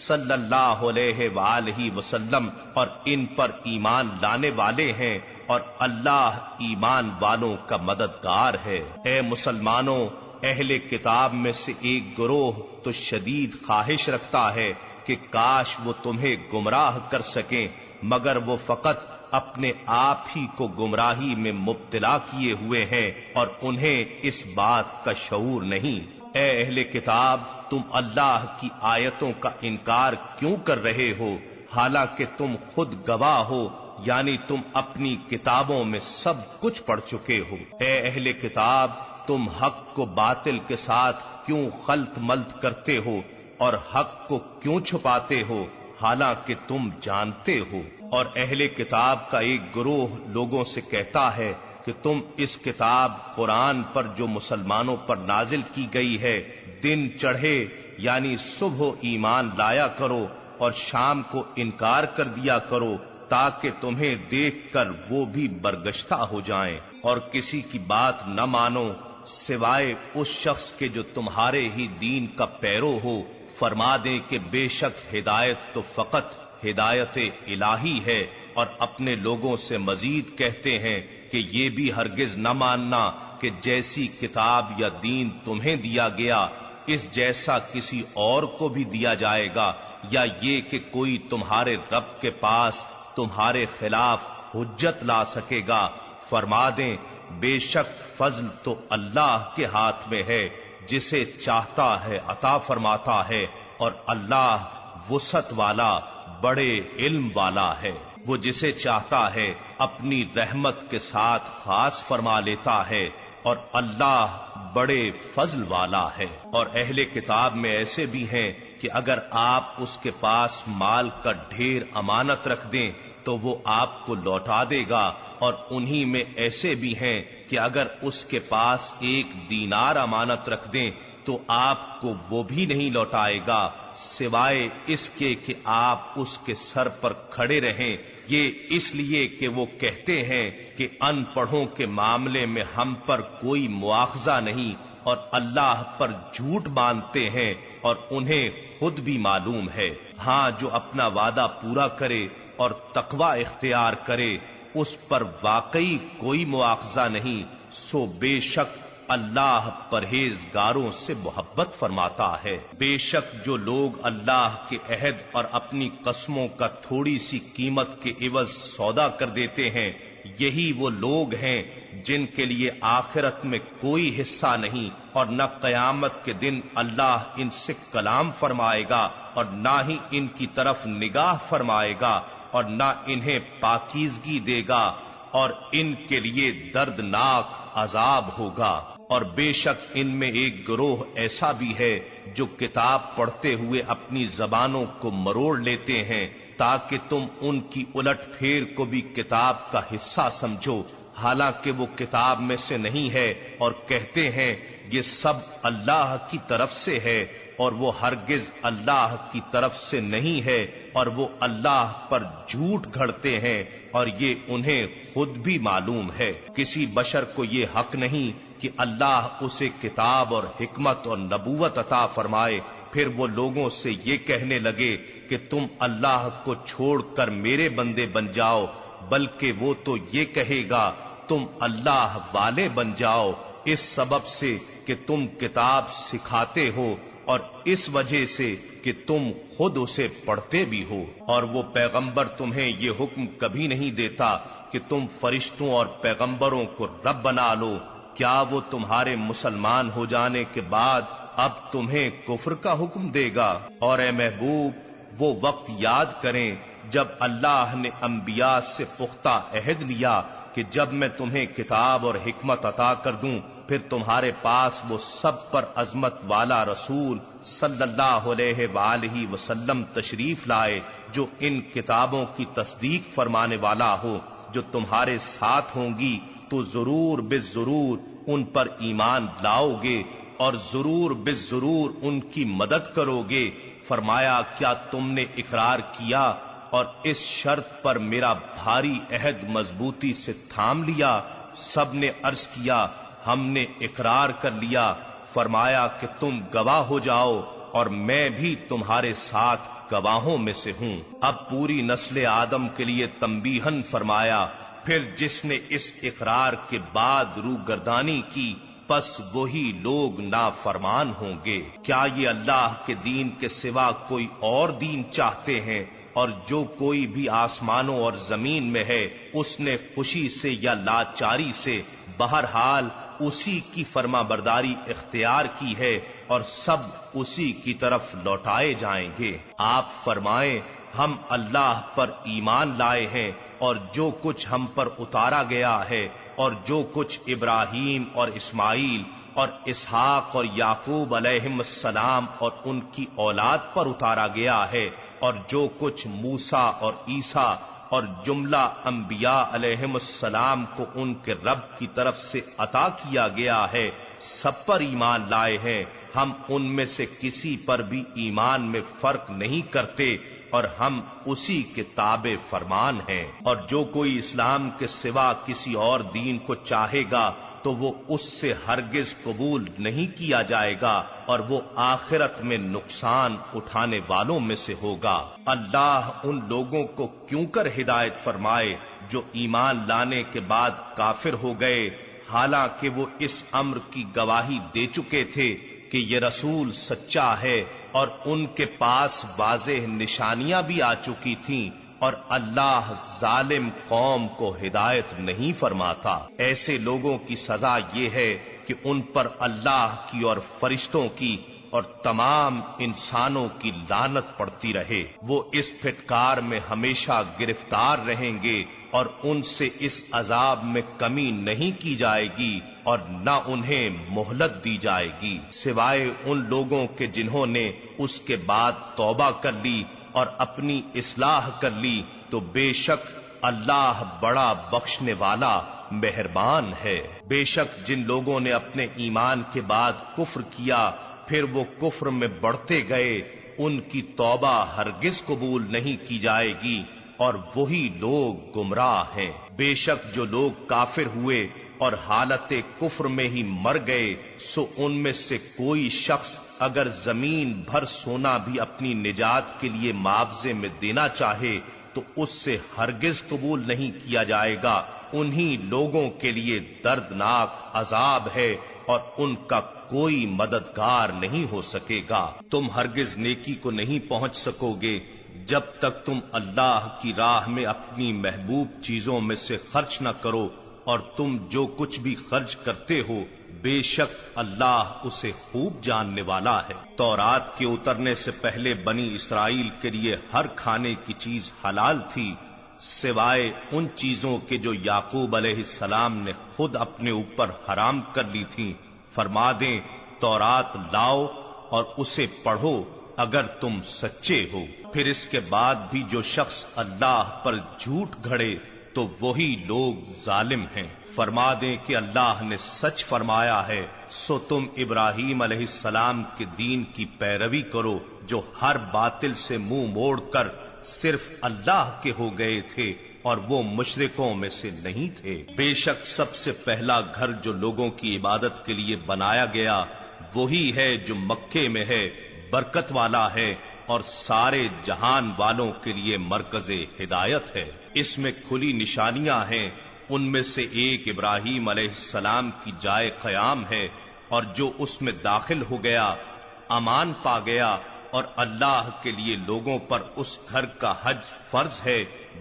صلی اللہ علیہ وآلہ وسلم اور ان پر ایمان لانے والے ہیں، اور اللہ ایمان والوں کا مددگار ہے۔ اے مسلمانوں، اہل کتاب میں سے ایک گروہ تو شدید خواہش رکھتا ہے کہ کاش وہ تمہیں گمراہ کر سکیں، مگر وہ فقط اپنے آپ ہی کو گمراہی میں مبتلا کیے ہوئے ہیں اور انہیں اس بات کا شعور نہیں۔ اے اہل کتاب، تم اللہ کی آیتوں کا انکار کیوں کر رہے ہو، حالانکہ تم خود گواہ ہو، یعنی تم اپنی کتابوں میں سب کچھ پڑھ چکے ہو۔ اے اہل کتاب، تم حق کو باطل کے ساتھ کیوں خلط ملط کرتے ہو اور حق کو کیوں چھپاتے ہو، حالانکہ تم جانتے ہو۔ اور اہل کتاب کا ایک گروہ لوگوں سے کہتا ہے کہ تم اس کتاب قرآن پر جو مسلمانوں پر نازل کی گئی ہے دن چڑھے یعنی صبح ایمان لایا کرو اور شام کو انکار کر دیا کرو، تاکہ تمہیں دیکھ کر وہ بھی برگشتہ ہو جائیں، اور کسی کی بات نہ مانو سوائے اس شخص کے جو تمہارے ہی دین کا پیرو ہو۔ فرما دیں کہ بے شک ہدایت تو فقط ہدایت الہی ہے، اور اپنے لوگوں سے مزید کہتے ہیں کہ یہ بھی ہرگز نہ ماننا کہ جیسی کتاب یا دین تمہیں دیا گیا اس جیسا کسی اور کو بھی دیا جائے گا، یا یہ کہ کوئی تمہارے رب کے پاس تمہارے خلاف حجت لا سکے گا۔ فرما دیں بے شک فضل تو اللہ کے ہاتھ میں ہے، جسے چاہتا ہے عطا فرماتا ہے، اور اللہ وسعت والا بڑے علم والا ہے۔ وہ جسے چاہتا ہے اپنی رحمت کے ساتھ خاص فرما لیتا ہے، اور اللہ بڑے فضل والا ہے۔ اور اہل کتاب میں ایسے بھی ہیں کہ اگر آپ اس کے پاس مال کا ڈھیر امانت رکھ دیں تو وہ آپ کو لوٹا دے گا، اور انہی میں ایسے بھی ہیں کہ اگر اس کے پاس 1 دینار امانت رکھ دیں تو آپ کو وہ بھی نہیں لوٹائے گا، سوائے اس کے کہ آپ اس کے سر پر کھڑے رہیں، یہ اس لیے کہ وہ کہتے ہیں کہ ان پڑھوں کے معاملے میں ہم پر کوئی مواخذہ نہیں، اور اللہ پر جھوٹ باندھتے ہیں اور انہیں خود بھی معلوم ہے۔ ہاں، جو اپنا وعدہ پورا کرے اور تقوی اختیار کرے اس پر واقعی کوئی مواخذہ نہیں، سو بے شک اللہ پرہیزگاروں سے محبت فرماتا ہے۔ بے شک جو لوگ اللہ کے عہد اور اپنی قسموں کا تھوڑی سی قیمت کے عوض سودا کر دیتے ہیں، یہی وہ لوگ ہیں جن کے لیے آخرت میں کوئی حصہ نہیں، اور نہ قیامت کے دن اللہ ان سے کلام فرمائے گا اور نہ ہی ان کی طرف نگاہ فرمائے گا اور نہ انہیں پاکیزگی دے گا، اور ان کے لیے دردناک عذاب ہوگا۔ اور بے شک ان میں ایک گروہ ایسا بھی ہے جو کتاب پڑھتے ہوئے اپنی زبانوں کو مروڑ لیتے ہیں تاکہ تم ان کی الٹ پھیر کو بھی کتاب کا حصہ سمجھو، حالانکہ وہ کتاب میں سے نہیں ہے، اور کہتے ہیں یہ سب اللہ کی طرف سے ہے، اور وہ ہرگز اللہ کی طرف سے نہیں ہے، اور وہ اللہ پر جھوٹ گھڑتے ہیں، اور یہ انہیں خود بھی معلوم ہے۔ کسی بشر کو یہ حق نہیں کہ اللہ اسے کتاب اور حکمت اور نبوت عطا فرمائے، پھر وہ لوگوں سے یہ کہنے لگے کہ تم اللہ کو چھوڑ کر میرے بندے بن جاؤ، بلکہ وہ تو یہ کہے گا تم اللہ والے بن جاؤ، اس سبب سے کہ تم کتاب سکھاتے ہو اور اس وجہ سے کہ تم خود اسے پڑھتے بھی ہو۔ اور وہ پیغمبر تمہیں یہ حکم کبھی نہیں دیتا کہ تم فرشتوں اور پیغمبروں کو رب بنا لو، کیا وہ تمہارے مسلمان ہو جانے کے بعد اب تمہیں کفر کا حکم دے گا؟ اور اے محبوب، وہ وقت یاد کریں جب اللہ نے انبیاء سے پختہ عہد لیا کہ جب میں تمہیں کتاب اور حکمت عطا کر دوں پھر تمہارے پاس وہ سب پر عظمت والا رسول صلی اللہ علیہ وآلہ وسلم تشریف لائے جو ان کتابوں کی تصدیق فرمانے والا ہو جو تمہارے ساتھ ہوں گی، تو ضرور بالضرور ان پر ایمان لاؤ گے اور ضرور بالضرور ان کی مدد کرو گے۔ فرمایا کیا تم نے اقرار کیا اور اس شرط پر میرا بھاری عہد مضبوطی سے تھام لیا؟ سب نے عرض کیا ہم نے اقرار کر لیا۔ فرمایا کہ تم گواہ ہو جاؤ اور میں بھی تمہارے ساتھ گواہوں میں سے ہوں۔ اب پوری نسل آدم کے لیے تنبیہن فرمایا، پھر جس نے اس اقرار کے بعد روگردانی کی پس وہی لوگ نافرمان ہوں گے۔ کیا یہ اللہ کے دین کے سوا کوئی اور دین چاہتے ہیں؟ اور جو کوئی بھی آسمانوں اور زمین میں ہے اس نے خوشی سے یا لاچاری سے بہرحال اسی کی فرما برداری اختیار کی ہے اور سب اسی کی طرف لوٹائے جائیں گے۔ آپ فرمائیں ہم اللہ پر ایمان لائے ہیں اور جو کچھ ہم پر اتارا گیا ہے اور جو کچھ ابراہیم اور اسماعیل اور اسحاق اور یعقوب علیہم السلام اور ان کی اولاد پر اتارا گیا ہے اور جو کچھ موسیٰ اور عیسیٰ اور جملہ انبیاء علیہم السلام کو ان کے رب کی طرف سے عطا کیا گیا ہے سب پر ایمان لائے ہیں۔ ہم ان میں سے کسی پر بھی ایمان میں فرق نہیں کرتے اور ہم اسی کے تابع فرمان ہیں۔ اور جو کوئی اسلام کے سوا کسی اور دین کو چاہے گا تو وہ اس سے ہرگز قبول نہیں کیا جائے گا اور وہ آخرت میں نقصان اٹھانے والوں میں سے ہوگا۔ اللہ ان لوگوں کو کیوں کر ہدایت فرمائے جو ایمان لانے کے بعد کافر ہو گئے، حالانکہ وہ اس امر کی گواہی دے چکے تھے کہ یہ رسول سچا ہے اور ان کے پاس واضح نشانیاں بھی آ چکی تھیں، اور اللہ ظالم قوم کو ہدایت نہیں فرماتا۔ ایسے لوگوں کی سزا یہ ہے کہ ان پر اللہ کی اور فرشتوں کی اور تمام انسانوں کی لعنت پڑتی رہے، وہ اس پھٹکار میں ہمیشہ گرفتار رہیں گے اور ان سے اس عذاب میں کمی نہیں کی جائے گی اور نہ انہیں مہلت دی جائے گی، سوائے ان لوگوں کے جنہوں نے اس کے بعد توبہ کر لی اور اپنی اصلاح کر لی، تو بے شک اللہ بڑا بخشنے والا مہربان ہے۔ بے شک جن لوگوں نے اپنے ایمان کے بعد کفر کیا پھر وہ کفر میں بڑھتے گئے ان کی توبہ ہرگز قبول نہیں کی جائے گی اور وہی لوگ گمراہ ہیں۔ بے شک جو لوگ کافر ہوئے اور حالت کفر میں ہی مر گئے سو ان میں سے کوئی شخص اگر زمین بھر سونا بھی اپنی نجات کے لیے معاوضے میں دینا چاہے تو اس سے ہرگز قبول نہیں کیا جائے گا۔ انہی لوگوں کے لیے دردناک عذاب ہے اور ان کا کوئی مددگار نہیں ہو سکے گا۔ تم ہرگز نیکی کو نہیں پہنچ سکو گے جب تک تم اللہ کی راہ میں اپنی محبوب چیزوں میں سے خرچ نہ کرو، اور تم جو کچھ بھی خرچ کرتے ہو بے شک اللہ اسے خوب جاننے والا ہے۔ تورات کے اترنے سے پہلے بنی اسرائیل کے لیے ہر کھانے کی چیز حلال تھی سوائے ان چیزوں کے جو یعقوب علیہ السلام نے خود اپنے اوپر حرام کر لی تھیں۔ فرما دیں تورات لاؤ اور اسے پڑھو اگر تم سچے ہو۔ پھر اس کے بعد بھی جو شخص اللہ پر جھوٹ گھڑے تو وہی لوگ ظالم ہیں۔ فرما دیں کہ اللہ نے سچ فرمایا ہے، سو تم ابراہیم علیہ السلام کے دین کی پیروی کرو جو ہر باطل سے منہ موڑ کر صرف اللہ کے ہو گئے تھے اور وہ مشرکوں میں سے نہیں تھے۔ بے شک سب سے پہلا گھر جو لوگوں کی عبادت کے لیے بنایا گیا وہی ہے جو مکے میں ہے، برکت والا ہے اور سارے جہان والوں کے لیے مرکز ہدایت ہے۔ اس میں کھلی نشانیاں ہیں، ان میں سے ایک ابراہیم علیہ السلام کی جائے قیام ہے، اور جو اس میں داخل ہو گیا امان پا گیا، اور اللہ کے لیے لوگوں پر اس گھر کا حج فرض ہے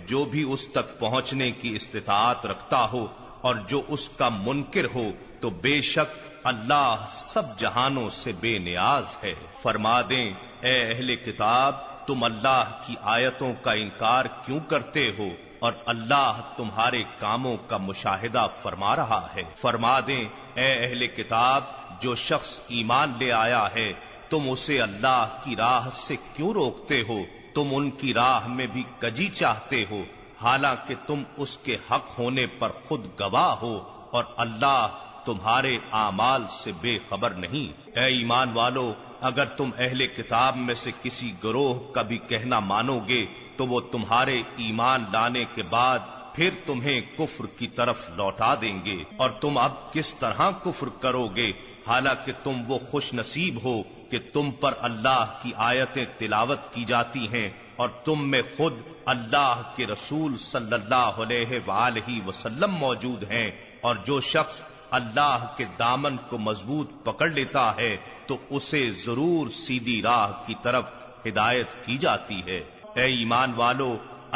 جو بھی اس تک پہنچنے کی استطاعت رکھتا ہو، اور جو اس کا منکر ہو تو بے شک اللہ سب جہانوں سے بے نیاز ہے۔ فرما دیں اے اہل کتاب تم اللہ کی آیتوں کا انکار کیوں کرتے ہو اور اللہ تمہارے کاموں کا مشاہدہ فرما رہا ہے۔ فرما دیں اے اہل کتاب جو شخص ایمان لے آیا ہے تم اسے اللہ کی راہ سے کیوں روکتے ہو؟ تم ان کی راہ میں بھی کجی چاہتے ہو، حالانکہ تم اس کے حق ہونے پر خود گواہ ہو، اور اللہ تمہارے اعمال سے بے خبر نہیں۔ اے ایمان والو اگر تم اہل کتاب میں سے کسی گروہ کا بھی کہنا مانو گے تو وہ تمہارے ایمان لانے کے بعد پھر تمہیں کفر کی طرف لوٹا دیں گے، اور تم اب کس طرح کفر کرو گے حالانکہ تم وہ خوش نصیب ہو کہ تم پر اللہ کی آیتیں تلاوت کی جاتی ہیں اور تم میں خود اللہ کے رسول صلی اللہ علیہ وآلہ وسلم موجود ہیں، اور جو شخص اللہ کے دامن کو مضبوط پکڑ لیتا ہے تو اسے ضرور سیدھی راہ کی طرف ہدایت کی جاتی ہے۔ اے ایمان والو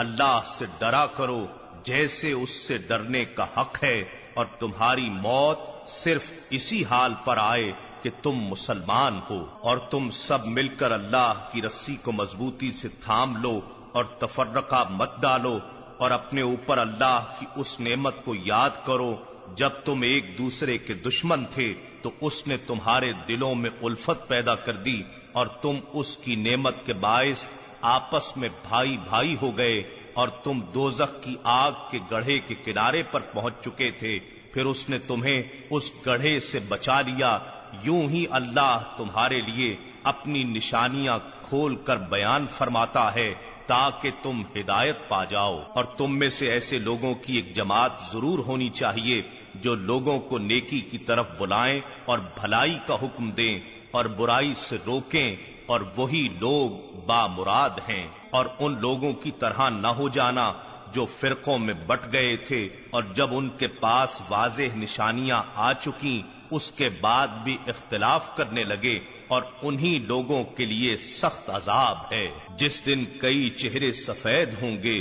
اللہ سے ڈرا کرو جیسے اس سے ڈرنے کا حق ہے، اور تمہاری موت صرف اسی حال پر آئے کہ تم مسلمان ہو، اور تم سب مل کر اللہ کی رسی کو مضبوطی سے تھام لو اور تفرقہ مت ڈالو، اور اپنے اوپر اللہ کی اس نعمت کو یاد کرو جب تم ایک دوسرے کے دشمن تھے تو اس نے تمہارے دلوں میں الفت پیدا کر دی اور تم اس کی نعمت کے باعث آپس میں بھائی بھائی ہو گئے، اور تم دوزخ کی آگ کے گڑھے کے کنارے پر پہنچ چکے تھے، پھر اس نے تمہیں اس گڑھے سے بچا لیا۔ یوں ہی اللہ تمہارے لیے اپنی نشانیاں کھول کر بیان فرماتا ہے تاکہ تم ہدایت پا جاؤ، اور تم میں سے ایسے لوگوں کی ایک جماعت ضرور ہونی چاہیے جو لوگوں کو نیکی کی طرف بلائیں اور بھلائی کا حکم دیں اور برائی سے روکیں، اور وہی لوگ بامراد ہیں، اور ان لوگوں کی طرح نہ ہو جانا جو فرقوں میں بٹ گئے تھے، اور جب ان کے پاس واضح نشانیاں آ چکیں اس کے بعد بھی اختلاف کرنے لگے، اور انہی لوگوں کے لیے سخت عذاب ہے جس دن کئی چہرے سفید ہوں گے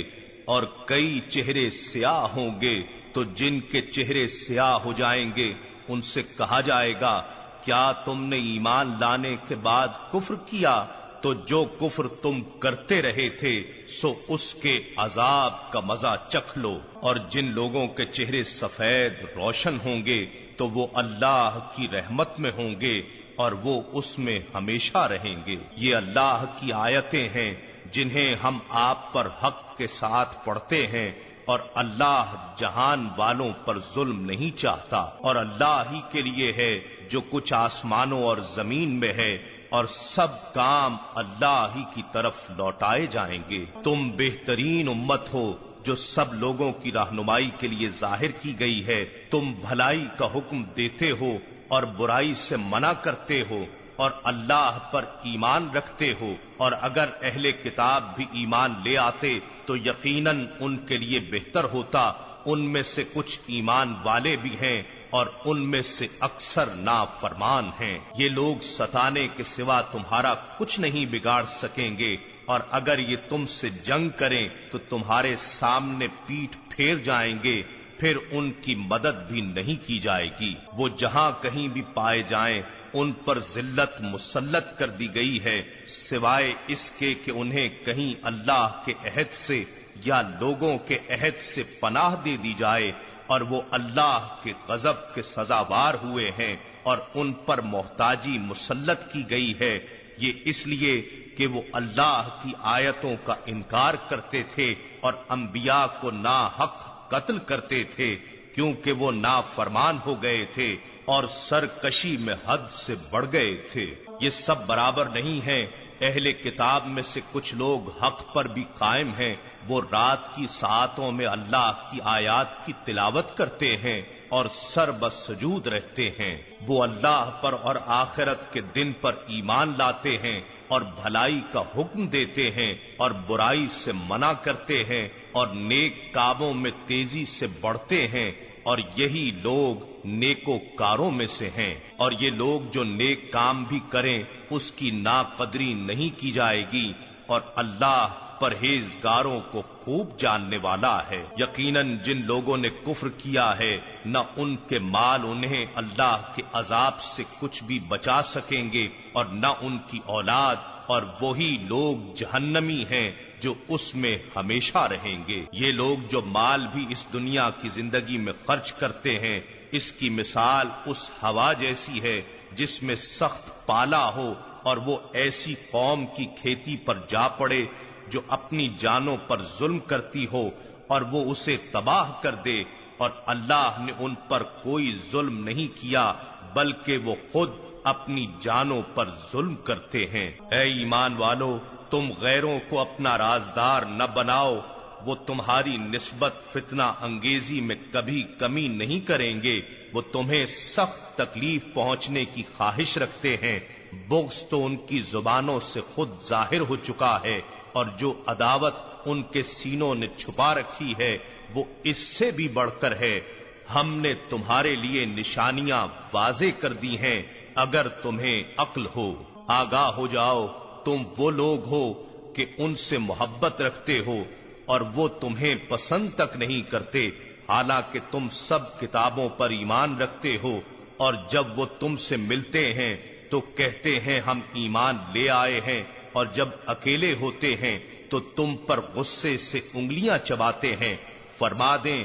اور کئی چہرے سیاہ ہوں گے، تو جن کے چہرے سیاہ ہو جائیں گے ان سے کہا جائے گا کیا تم نے ایمان لانے کے بعد کفر کیا؟ تو جو کفر تم کرتے رہے تھے سو اس کے عذاب کا مزہ چکھ لو، اور جن لوگوں کے چہرے سفید روشن ہوں گے تو وہ اللہ کی رحمت میں ہوں گے اور وہ اس میں ہمیشہ رہیں گے۔ یہ اللہ کی آیتیں ہیں جنہیں ہم آپ پر حق کے ساتھ پڑھتے ہیں، اور اللہ جہان والوں پر ظلم نہیں چاہتا، اور اللہ ہی کے لیے ہے جو کچھ آسمانوں اور زمین میں ہے، اور سب کام اللہ ہی کی طرف لوٹائے جائیں گے۔ تم بہترین امت ہو جو سب لوگوں کی رہنمائی کے لیے ظاہر کی گئی ہے، تم بھلائی کا حکم دیتے ہو اور برائی سے منع کرتے ہو، اور اللہ پر ایمان رکھتے ہو، اور اگر اہل کتاب بھی ایمان لے آتے تو یقیناً ان کے لیے بہتر ہوتا ان میں سے کچھ ایمان والے بھی ہیں اور ان میں سے اکثر نافرمان ہیں۔ یہ لوگ ستانے کے سوا تمہارا کچھ نہیں بگاڑ سکیں گے، اور اگر یہ تم سے جنگ کریں تو تمہارے سامنے پیٹھ پھیر جائیں گے، پھر ان کی مدد بھی نہیں کی جائے گی۔ وہ جہاں کہیں بھی پائے جائیں ان پر ذلت مسلط کر دی گئی ہے، سوائے اس کے کہ انہیں کہیں اللہ کے عہد سے یا لوگوں کے عہد سے پناہ دے دی جائے، اور وہ اللہ کے غضب کے سزاوار ہوئے ہیں، اور ان پر محتاجی مسلط کی گئی ہے، یہ اس لیے کہ وہ اللہ کی آیتوں کا انکار کرتے تھے اور انبیاء کو ناحق قتل کرتے تھے، کیونکہ وہ نافرمان ہو گئے تھے اور سرکشی میں حد سے بڑھ گئے تھے۔ یہ سب برابر نہیں ہے۔ اہل کتاب میں سے کچھ لوگ حق پر بھی قائم ہیں، وہ رات کی ساعتوں میں اللہ کی آیات کی تلاوت کرتے ہیں اور سر بسجود رہتے ہیں۔ وہ اللہ پر اور آخرت کے دن پر ایمان لاتے ہیں اور بھلائی کا حکم دیتے ہیں اور برائی سے منع کرتے ہیں اور نیک کاموں میں تیزی سے بڑھتے ہیں، اور یہی لوگ نیکوکاروں میں سے ہیں۔ اور یہ لوگ جو نیک کام بھی کریں اس کی ناقدری نہیں کی جائے گی، اور اللہ پرہیزگاروں کو خوب جاننے والا ہے۔ یقیناً جن لوگوں نے کفر کیا ہے نہ ان کے مال انہیں اللہ کے عذاب سے کچھ بھی بچا سکیں گے اور نہ ان کی اولاد، اور وہی لوگ جہنمی ہیں جو اس میں ہمیشہ رہیں گے۔ یہ لوگ جو مال بھی اس دنیا کی زندگی میں خرچ کرتے ہیں، اس کی مثال اس ہوا جیسی ہے جس میں سخت پالا ہو اور وہ ایسی قوم کی کھیتی پر جا پڑے جو اپنی جانوں پر ظلم کرتی ہو اور وہ اسے تباہ کر دے، اور اللہ نے ان پر کوئی ظلم نہیں کیا بلکہ وہ خود اپنی جانوں پر ظلم کرتے ہیں۔ اے ایمان والو، تم غیروں کو اپنا رازدار نہ بناؤ، وہ تمہاری نسبت فتنہ انگیزی میں کبھی کمی نہیں کریں گے، وہ تمہیں سخت تکلیف پہنچنے کی خواہش رکھتے ہیں، بغض تو ان کی زبانوں سے خود ظاہر ہو چکا ہے، اور جو عداوت ان کے سینوں نے چھپا رکھی ہے وہ اس سے بھی بڑھ کر ہے۔ ہم نے تمہارے لیے نشانیاں واضح کر دی ہیں، اگر تمہیں عقل ہو۔ آگاہ ہو جاؤ، تم وہ لوگ ہو کہ ان سے محبت رکھتے ہو اور وہ تمہیں پسند تک نہیں کرتے، حالانکہ تم سب کتابوں پر ایمان رکھتے ہو، اور جب وہ تم سے ملتے ہیں تو کہتے ہیں ہم ایمان لے آئے ہیں، اور جب اکیلے ہوتے ہیں تو تم پر غصے سے انگلیاں چباتے ہیں۔ فرما دیں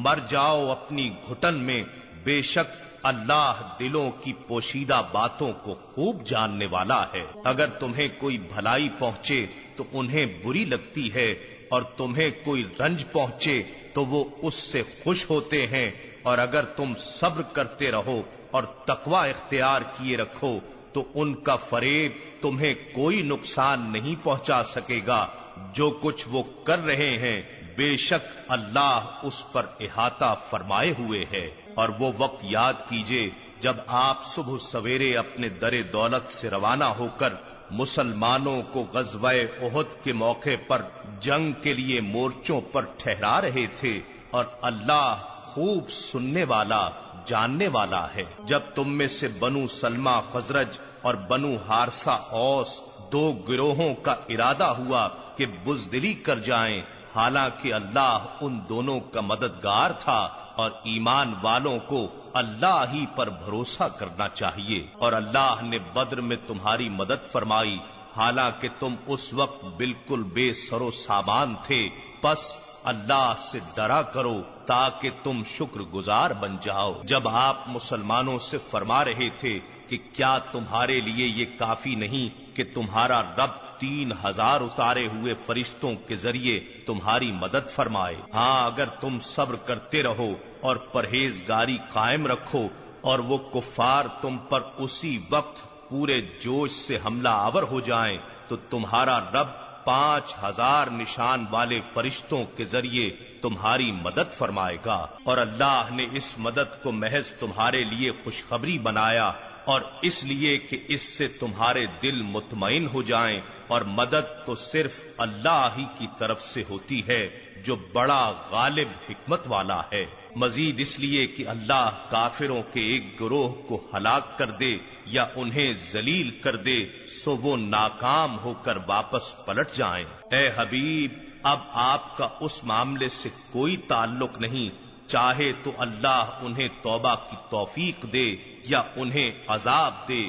مر جاؤ اپنی گھٹن میں، بے شک اللہ دلوں کی پوشیدہ باتوں کو خوب جاننے والا ہے۔ اگر تمہیں کوئی بھلائی پہنچے تو انہیں بری لگتی ہے، اور تمہیں کوئی رنج پہنچے تو وہ اس سے خوش ہوتے ہیں، اور اگر تم صبر کرتے رہو اور تقوی اختیار کیے رکھو تو ان کا فریب تمہیں کوئی نقصان نہیں پہنچا سکے گا۔ جو کچھ وہ کر رہے ہیں بے شک اللہ اس پر احاطہ فرمائے ہوئے ہے۔ اور وہ وقت یاد کیجئے جب آپ صبح سویرے اپنے در دولت سے روانہ ہو کر مسلمانوں کو غزوہ احد کے موقع پر جنگ کے لیے مورچوں پر ٹھہرا رہے تھے، اور اللہ خوب سننے والا جاننے والا ہے۔ جب تم میں سے بنو سلمہ خزرج اور بنو حارثہ اوس دو گروہوں کا ارادہ ہوا کہ بزدلی کر جائیں، حالانکہ اللہ ان دونوں کا مددگار تھا، اور ایمان والوں کو اللہ ہی پر بھروسہ کرنا چاہیے۔ اور اللہ نے بدر میں تمہاری مدد فرمائی، حالانکہ تم اس وقت بالکل بے سر و سامان تھے، پس اللہ سے ڈرا کرو تاکہ تم شکر گزار بن جاؤ۔ جب آپ مسلمانوں سے فرما رہے تھے کہ کیا تمہارے لیے یہ کافی نہیں کہ تمہارا رب 3000 اتارے ہوئے فرشتوں کے ذریعے تمہاری مدد فرمائے؟ ہاں اگر تم صبر کرتے رہو اور پرہیزگاری قائم رکھو، اور وہ کفار تم پر اسی وقت پورے جوش سے حملہ آور ہو جائیں، تو تمہارا رب 5000 نشان والے فرشتوں کے ذریعے تمہاری مدد فرمائے گا، اور اللہ نے اس مدد کو محض تمہارے لیے خوشخبری بنایا اور اس لیے کہ اس سے تمہارے دل مطمئن ہو جائیں، اور مدد تو صرف اللہ ہی کی طرف سے ہوتی ہے جو بڑا غالب حکمت والا ہے۔ مزید اس لیے کہ اللہ کافروں کے ایک گروہ کو ہلاک کر دے یا انہیں ذلیل کر دے سو وہ ناکام ہو کر واپس پلٹ جائیں۔ اے حبیب، اب آپ کا اس معاملے سے کوئی تعلق نہیں، چاہے تو اللہ انہیں توبہ کی توفیق دے یا انہیں عذاب دے،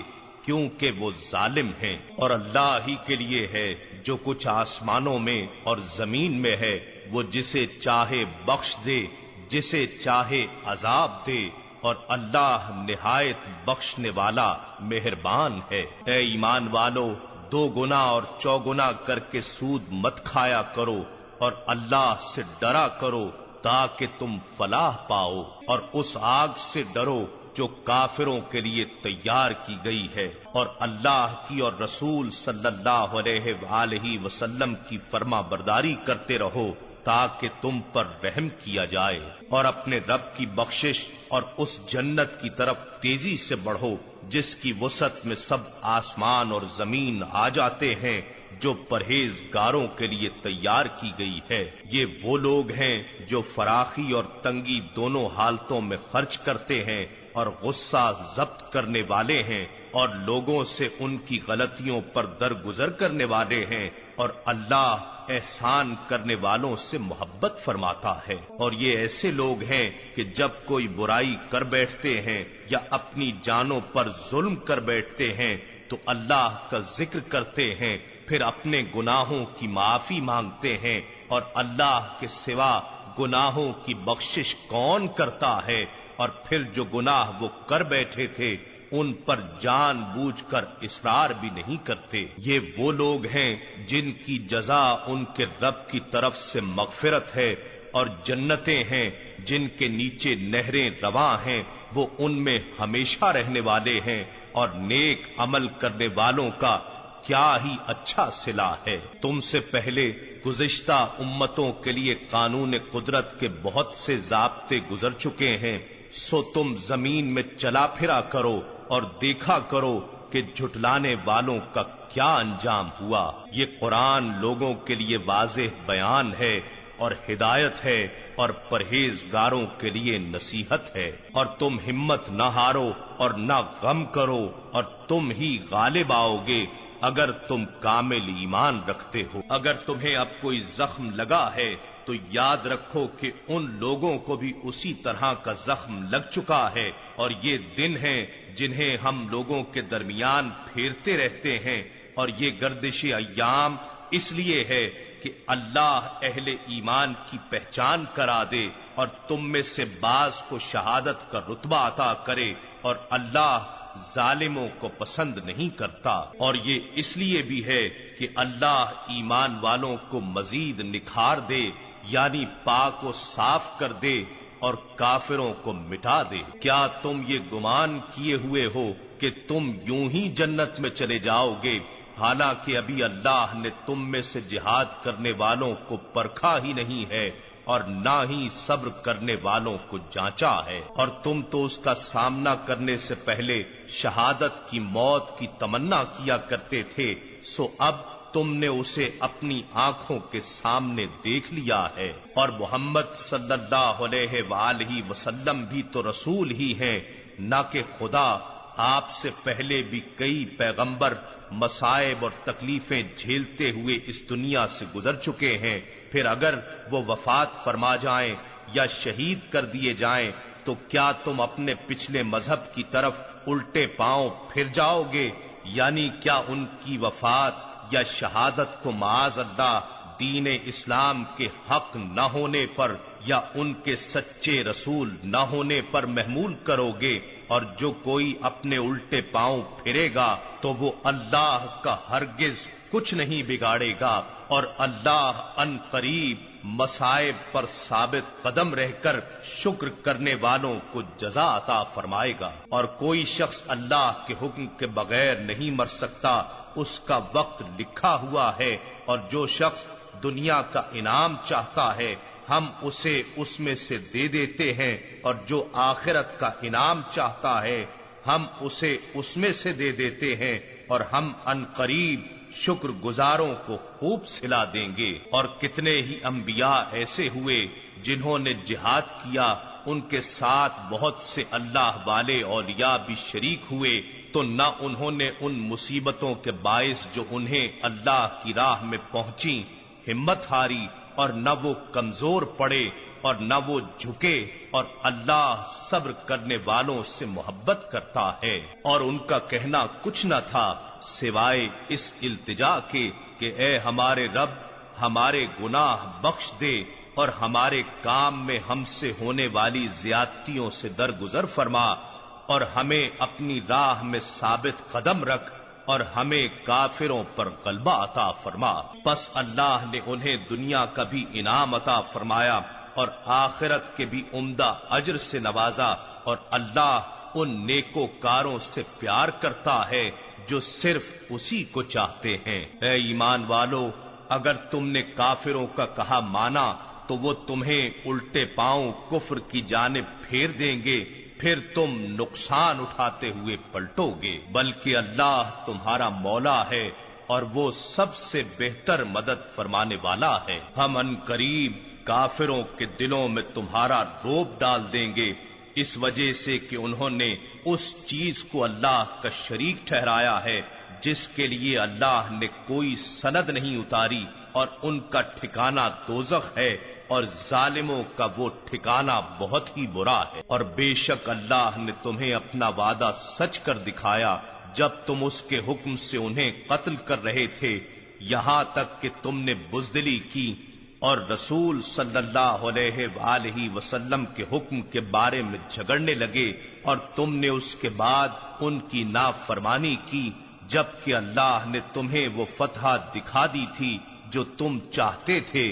کیونکہ وہ ظالم ہیں، اور اللہ ہی کے لیے ہے جو کچھ آسمانوں میں اور زمین میں ہے، وہ جسے چاہے بخش دے، جسے چاہے عذاب دے، اور اللہ نہایت بخشنے والا مہربان ہے۔ اے ایمان والو، 2 گنا اور چوگنا کر کے سود مت کھایا کرو، اور اللہ سے ڈرا کرو تاکہ تم فلاح پاؤ، اور اس آگ سے ڈرو جو کافروں کے لیے تیار کی گئی ہے، اور اللہ کی اور رسول صلی اللہ علیہ وآلہ وسلم کی فرما برداری کرتے رہو تاکہ تم پر رحم کیا جائے، اور اپنے رب کی بخشش اور اس جنت کی طرف تیزی سے بڑھو جس کی وسعت میں سب آسمان اور زمین آ جاتے ہیں، جو پرہیزگاروں کے لیے تیار کی گئی ہے۔ یہ وہ لوگ ہیں جو فراخی اور تنگی دونوں حالتوں میں خرچ کرتے ہیں اور غصہ ضبط کرنے والے ہیں، اور لوگوں سے ان کی غلطیوں پر درگزر کرنے والے ہیں، اور اللہ احسان کرنے والوں سے محبت فرماتا ہے۔ اور یہ ایسے لوگ ہیں کہ جب کوئی برائی کر بیٹھتے ہیں یا اپنی جانوں پر ظلم کر بیٹھتے ہیں تو اللہ کا ذکر کرتے ہیں، پھر اپنے گناہوں کی معافی مانگتے ہیں، اور اللہ کے سوا گناہوں کی بخشش کون کرتا ہے، اور پھر جو گناہ وہ کر بیٹھے تھے ان پر جان بوجھ کر اصرار بھی نہیں کرتے۔ یہ وہ لوگ ہیں جن کی جزا ان کے رب کی طرف سے مغفرت ہے، اور جنتیں ہیں جن کے نیچے نہریں رواں ہیں، وہ ان میں ہمیشہ رہنے والے ہیں، اور نیک عمل کرنے والوں کا کیا ہی اچھا صلہ ہے۔ تم سے پہلے گزشتہ امتوں کے لیے قانون قدرت کے بہت سے ضابطے گزر چکے ہیں، سو تم زمین میں چلا پھرا کرو اور دیکھا کرو کہ جھٹلانے والوں کا کیا انجام ہوا۔ یہ قرآن لوگوں کے لیے واضح بیان ہے اور ہدایت ہے، اور پرہیزگاروں کے لیے نصیحت ہے۔ اور تم ہمت نہ ہارو اور نہ غم کرو، اور تم ہی غالب آؤ گے اگر تم کامل ایمان رکھتے ہو۔ اگر تمہیں اب کوئی زخم لگا ہے تو یاد رکھو کہ ان لوگوں کو بھی اسی طرح کا زخم لگ چکا ہے، اور یہ دن ہیں جنہیں ہم لوگوں کے درمیان پھیرتے رہتے ہیں، اور یہ گردش ایام اس لیے ہے کہ اللہ اہل ایمان کی پہچان کرا دے اور تم میں سے بعض کو شہادت کا رتبہ عطا کرے، اور اللہ ظالموں کو پسند نہیں کرتا۔ اور یہ اس لیے بھی ہے کہ اللہ ایمان والوں کو مزید نکھار دے، یعنی پاک و صاف کر دے، اور کافروں کو مٹا دے۔ کیا تم یہ گمان کیے ہوئے ہو کہ تم یوں ہی جنت میں چلے جاؤ گے، حالانکہ ابھی اللہ نے تم میں سے جہاد کرنے والوں کو پرکھا ہی نہیں ہے، اور نہ ہی صبر کرنے والوں کو جانچا ہے، اور تم تو اس کا سامنا کرنے سے پہلے شہادت کی موت کی تمنا کیا کرتے تھے، سو اب تم نے اسے اپنی آنکھوں کے سامنے دیکھ لیا ہے۔ اور محمد صلی اللہ علیہ وآلہ وسلم بھی تو رسول ہی ہیں، نہ کہ خدا۔ آپ سے پہلے بھی کئی پیغمبر مصائب اور تکلیفیں جھیلتے ہوئے اس دنیا سے گزر چکے ہیں، پھر اگر وہ وفات فرما جائیں یا شہید کر دیے جائیں تو کیا تم اپنے پچھلے مذہب کی طرف الٹے پاؤں پھر جاؤ گے؟ یعنی کیا ان کی وفات یا شہادت کو معاذ اللہ دین اسلام کے حق نہ ہونے پر یا ان کے سچے رسول نہ ہونے پر محمول کرو گے؟ اور جو کوئی اپنے الٹے پاؤں پھرے گا تو وہ اللہ کا ہرگز کچھ نہیں بگاڑے گا، اور اللہ ان قریب مصائب پر ثابت قدم رہ کر شکر کرنے والوں کو جزا عطا فرمائے گا۔ اور کوئی شخص اللہ کے حکم کے بغیر نہیں مر سکتا، اس کا وقت لکھا ہوا ہے، اور جو شخص دنیا کا انعام چاہتا ہے ہم اسے اس میں سے دے دیتے ہیں، اور جو آخرت کا انعام چاہتا ہے ہم اسے اس میں سے دے دیتے ہیں، اور ہم ان قریب شکر گزاروں کو خوب صلا دیں گے۔ اور کتنے ہی انبیاء ایسے ہوئے جنہوں نے جہاد کیا، ان کے ساتھ بہت سے اللہ والے اولیاء بھی شریک ہوئے، تو نہ انہوں نے ان مصیبتوں کے باعث جو انہیں اللہ کی راہ میں پہنچی ہمت ہاری، اور نہ وہ کمزور پڑے اور نہ وہ جھکے، اور اللہ صبر کرنے والوں سے محبت کرتا ہے۔ اور ان کا کہنا کچھ نہ تھا سوائے اس التجا کے کہ اے ہمارے رب، ہمارے گناہ بخش دے اور ہمارے کام میں ہم سے ہونے والی زیادتیوں سے درگزر فرما، اور ہمیں اپنی راہ میں ثابت قدم رکھ، اور ہمیں کافروں پر غلبہ عطا فرما۔ پس اللہ نے انہیں دنیا کا بھی انعام عطا فرمایا اور آخرت کے بھی عمدہ اجر سے نوازا، اور اللہ ان نیکوکاروں سے پیار کرتا ہے جو صرف اسی کو چاہتے ہیں۔ اے ایمان والو، اگر تم نے کافروں کا کہا مانا تو وہ تمہیں الٹے پاؤں کفر کی جانب پھیر دیں گے، پھر تم نقصان اٹھاتے ہوئے پلٹو گے، بلکہ اللہ تمہارا مولا ہے اور وہ سب سے بہتر مدد فرمانے والا ہے۔ ہم ان قریب کافروں کے دلوں میں تمہارا روب ڈال دیں گے، اس وجہ سے کہ انہوں نے اس چیز کو اللہ کا شریک ٹھہرایا ہے جس کے لیے اللہ نے کوئی سند نہیں اتاری، اور ان کا ٹھکانہ دوزخ ہے، اور ظالموں کا وہ ٹھکانہ بہت ہی برا ہے۔ اور بے شک اللہ نے تمہیں اپنا وعدہ سچ کر دکھایا جب تم اس کے حکم سے انہیں قتل کر رہے تھے، یہاں تک کہ تم نے بزدلی کی اور رسول صلی اللہ علیہ وآلہ وسلم کے حکم کے بارے میں جھگڑنے لگے، اور تم نے اس کے بعد ان کی نافرمانی کی، جبکہ اللہ نے تمہیں وہ فتح دکھا دی تھی جو تم چاہتے تھے۔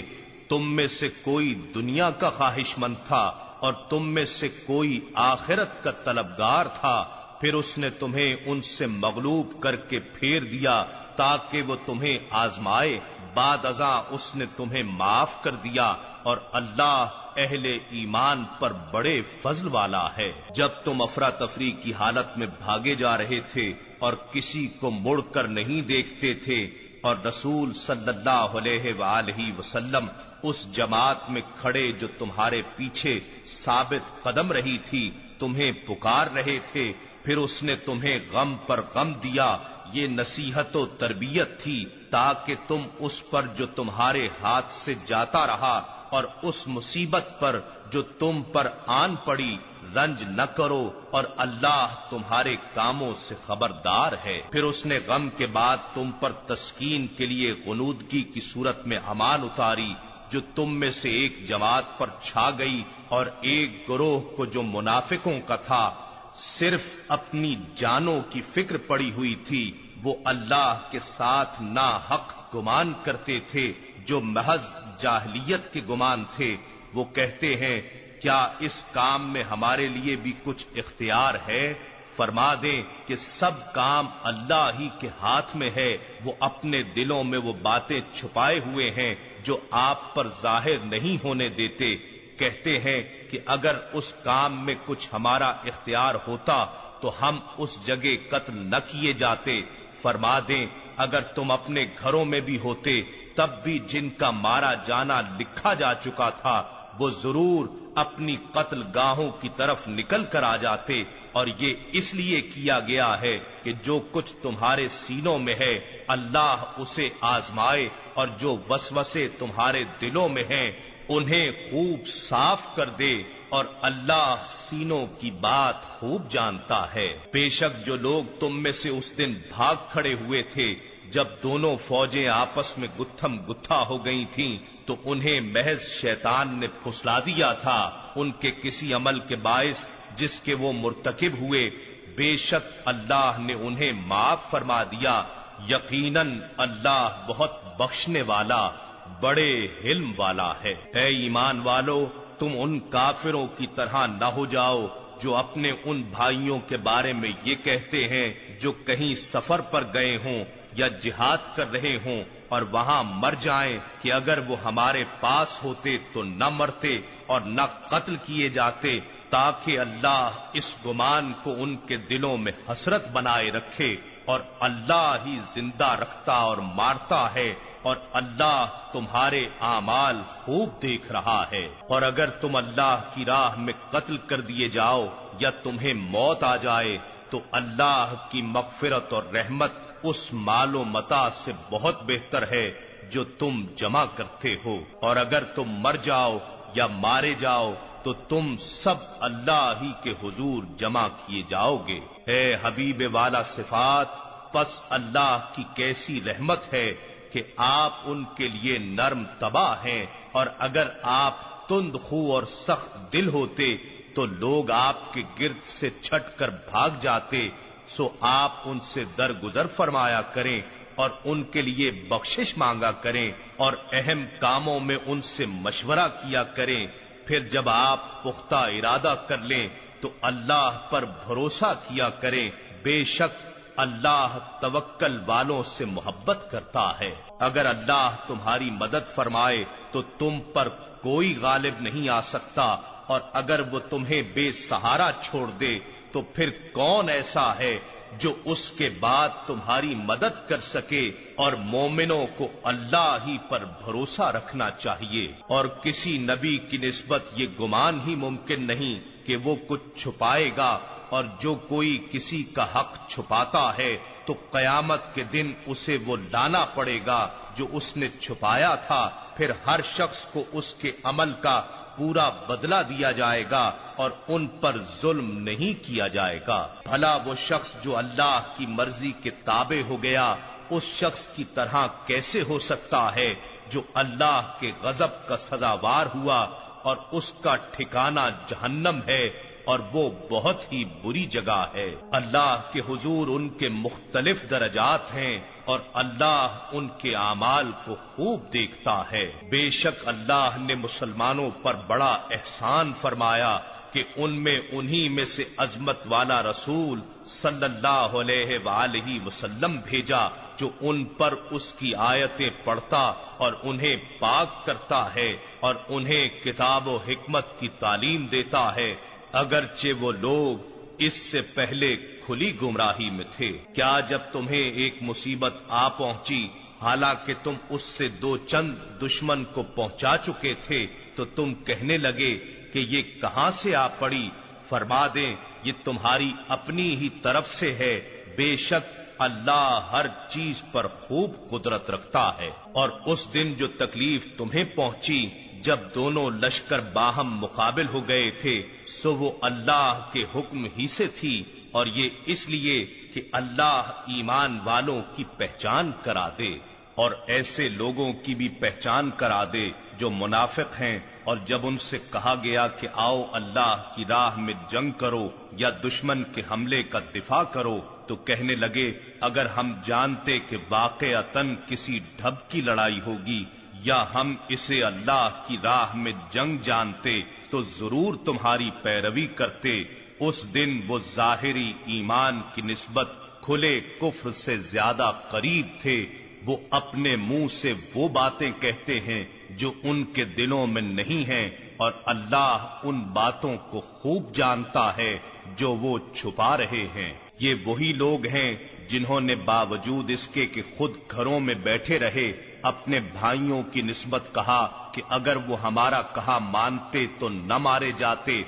تم میں سے کوئی دنیا کا خواہش مند تھا اور تم میں سے کوئی آخرت کا طلبگار تھا، پھر اس نے تمہیں ان سے مغلوب کر کے پھیر دیا تاکہ وہ تمہیں آزمائے، بعد ازاں اس نے تمہیں معاف کر دیا، اور اللہ اہل ایمان پر بڑے فضل والا ہے۔ جب تم افراتفری کی حالت میں بھاگے جا رہے تھے اور کسی کو مڑ کر نہیں دیکھتے تھے، اور رسول صلی اللہ علیہ وآلہ وسلم اس جماعت میں کھڑے جو تمہارے پیچھے ثابت قدم رہی تھی تمہیں پکار رہے تھے، پھر اس نے تمہیں غم پر غم دیا، یہ نصیحت و تربیت تھی تاکہ تم اس پر جو تمہارے ہاتھ سے جاتا رہا اور اس مصیبت پر جو تم پر آن پڑی رنج نہ کرو، اور اللہ تمہارے کاموں سے خبردار ہے۔ پھر اس نے غم کے بعد تم پر تسکین کے لیے غنودگی کی صورت میں امان اتاری جو تم میں سے ایک جماعت پر چھا گئی، اور ایک گروہ کو جو منافقوں کا تھا صرف اپنی جانوں کی فکر پڑی ہوئی تھی، وہ اللہ کے ساتھ ناحق گمان کرتے تھے جو محض جاہلیت کے گمان تھے۔ وہ کہتے ہیں کیا اس کام میں ہمارے لیے بھی کچھ اختیار ہے؟ فرما دیں کہ سب کام اللہ ہی کے ہاتھ میں ہے، وہ اپنے دلوں میں وہ باتیں چھپائے ہوئے ہیں جو آپ پر ظاہر نہیں ہونے دیتے۔ کہتے ہیں کہ اگر اس کام میں کچھ ہمارا اختیار ہوتا تو ہم اس جگہ قتل نہ کیے جاتے۔ فرما دیں اگر تم اپنے گھروں میں بھی ہوتے تب بھی جن کا مارا جانا لکھا جا چکا تھا وہ ضرور اپنی قتل گاہوں کی طرف نکل کر آ جاتے، اور یہ اس لیے کیا گیا ہے کہ جو کچھ تمہارے سینوں میں ہے اللہ اسے آزمائے، اور جو وسوسے تمہارے دلوں میں ہیں انہیں خوب صاف کر دے، اور اللہ سینوں کی بات خوب جانتا ہے۔ بے شک جو لوگ تم میں سے اس دن بھاگ کھڑے ہوئے تھے جب دونوں فوجیں آپس میں گتھم گتھا ہو گئی تھیں، تو انہیں محض شیطان نے پھسلا دیا تھا ان کے کسی عمل کے باعث جس کے وہ مرتکب ہوئے، بے شک اللہ نے انہیں معاف فرما دیا، یقیناً اللہ بہت بخشنے والا بڑے حلم والا ہے۔ اے ایمان والو، تم ان کافروں کی طرح نہ ہو جاؤ جو اپنے ان بھائیوں کے بارے میں یہ کہتے ہیں جو کہیں سفر پر گئے ہوں یا جہاد کر رہے ہوں اور وہاں مر جائیں کہ اگر وہ ہمارے پاس ہوتے تو نہ مرتے اور نہ قتل کیے جاتے، تاکہ اللہ اس گمان کو ان کے دلوں میں حسرت بنائے رکھے، اور اللہ ہی زندہ رکھتا اور مارتا ہے، اور اللہ تمہارے اعمال خوب دیکھ رہا ہے۔ اور اگر تم اللہ کی راہ میں قتل کر دیے جاؤ یا تمہیں موت آ جائے تو اللہ کی مغفرت اور رحمت اس مال و متاع سے بہت بہتر ہے جو تم جمع کرتے ہو، اور اگر تم مر جاؤ یا مارے جاؤ تو تم سب اللہ ہی کے حضور جمع کیے جاؤ گے۔ اے حبیب والا صفات، پس اللہ کی کیسی رحمت ہے کہ آپ ان کے لیے نرم طبع ہیں، اور اگر آپ تند خو اور سخت دل ہوتے تو لوگ آپ کے گرد سے چھٹ کر بھاگ جاتے، سو آپ ان سے درگزر فرمایا کریں اور ان کے لیے بخشش مانگا کریں اور اہم کاموں میں ان سے مشورہ کیا کریں۔ پھر جب آپ پختہ ارادہ کر لیں تو اللہ پر بھروسہ کیا کریں، بے شک اللہ توکل والوں سے محبت کرتا ہے۔ اگر اللہ تمہاری مدد فرمائے تو تم پر کوئی غالب نہیں آ سکتا، اور اگر وہ تمہیں بے سہارا چھوڑ دے تو پھر کون ایسا ہے جو اس کے بعد تمہاری مدد کر سکے، اور مومنوں کو اللہ ہی پر بھروسہ رکھنا چاہیے۔ اور کسی نبی کی نسبت یہ گمان ہی ممکن نہیں کہ وہ کچھ چھپائے گا، اور جو کوئی کسی کا حق چھپاتا ہے تو قیامت کے دن اسے وہ لانا پڑے گا جو اس نے چھپایا تھا، پھر ہر شخص کو اس کے عمل کا پورا بدلہ دیا جائے گا اور ان پر ظلم نہیں کیا جائے گا۔ بھلا وہ شخص جو اللہ کی مرضی کے تابع ہو گیا اس شخص کی طرح کیسے ہو سکتا ہے جو اللہ کے غضب کا سزاوار ہوا، اور اس کا ٹھکانہ جہنم ہے، اور وہ بہت ہی بری جگہ ہے۔ اللہ کے حضور ان کے مختلف درجات ہیں، اور اللہ ان کے اعمال کو خوب دیکھتا ہے۔ بے شک اللہ نے مسلمانوں پر بڑا احسان فرمایا کہ ان میں انہی میں سے عظمت والا رسول صلی اللہ علیہ وآلہ وسلم بھیجا جو ان پر اس کی آیتیں پڑھتا اور انہیں پاک کرتا ہے اور انہیں کتاب و حکمت کی تعلیم دیتا ہے، اگرچہ وہ لوگ اس سے پہلے کھلی گمراہی میں تھے۔ کیا جب تمہیں ایک مصیبت آ پہنچی حالانکہ تم اس سے دو چند دشمن کو پہنچا چکے تھے تو تم کہنے لگے کہ یہ کہاں سے آ پڑی؟ فرما دیں یہ تمہاری اپنی ہی طرف سے ہے، بے شک اللہ ہر چیز پر خوب قدرت رکھتا ہے۔ اور اس دن جو تکلیف تمہیں پہنچی جب دونوں لشکر باہم مقابل ہو گئے تھے سو وہ اللہ کے حکم ہی سے تھی، اور یہ اس لیے کہ اللہ ایمان والوں کی پہچان کرا دے اور ایسے لوگوں کی بھی پہچان کرا دے جو منافق ہیں، اور جب ان سے کہا گیا کہ آؤ اللہ کی راہ میں جنگ کرو یا دشمن کے حملے کا دفاع کرو تو کہنے لگے اگر ہم جانتے کہ واقعتاً کسی ڈھب کی لڑائی ہوگی یا ہم اسے اللہ کی راہ میں جنگ جانتے تو ضرور تمہاری پیروی کرتے۔ اس دن وہ ظاہری ایمان کی نسبت کھلے کفر سے زیادہ قریب تھے، وہ اپنے منہ سے وہ باتیں کہتے ہیں جو ان کے دلوں میں نہیں ہیں، اور اللہ ان باتوں کو خوب جانتا ہے جو وہ چھپا رہے ہیں۔ یہ وہی لوگ ہیں جنہوں نے باوجود اس کے کہ خود گھروں میں بیٹھے رہے اپنے بھائیوں کی نسبت کہا کہ اگر وہ ہمارا کہا مانتے تو نہ مارے جاتے۔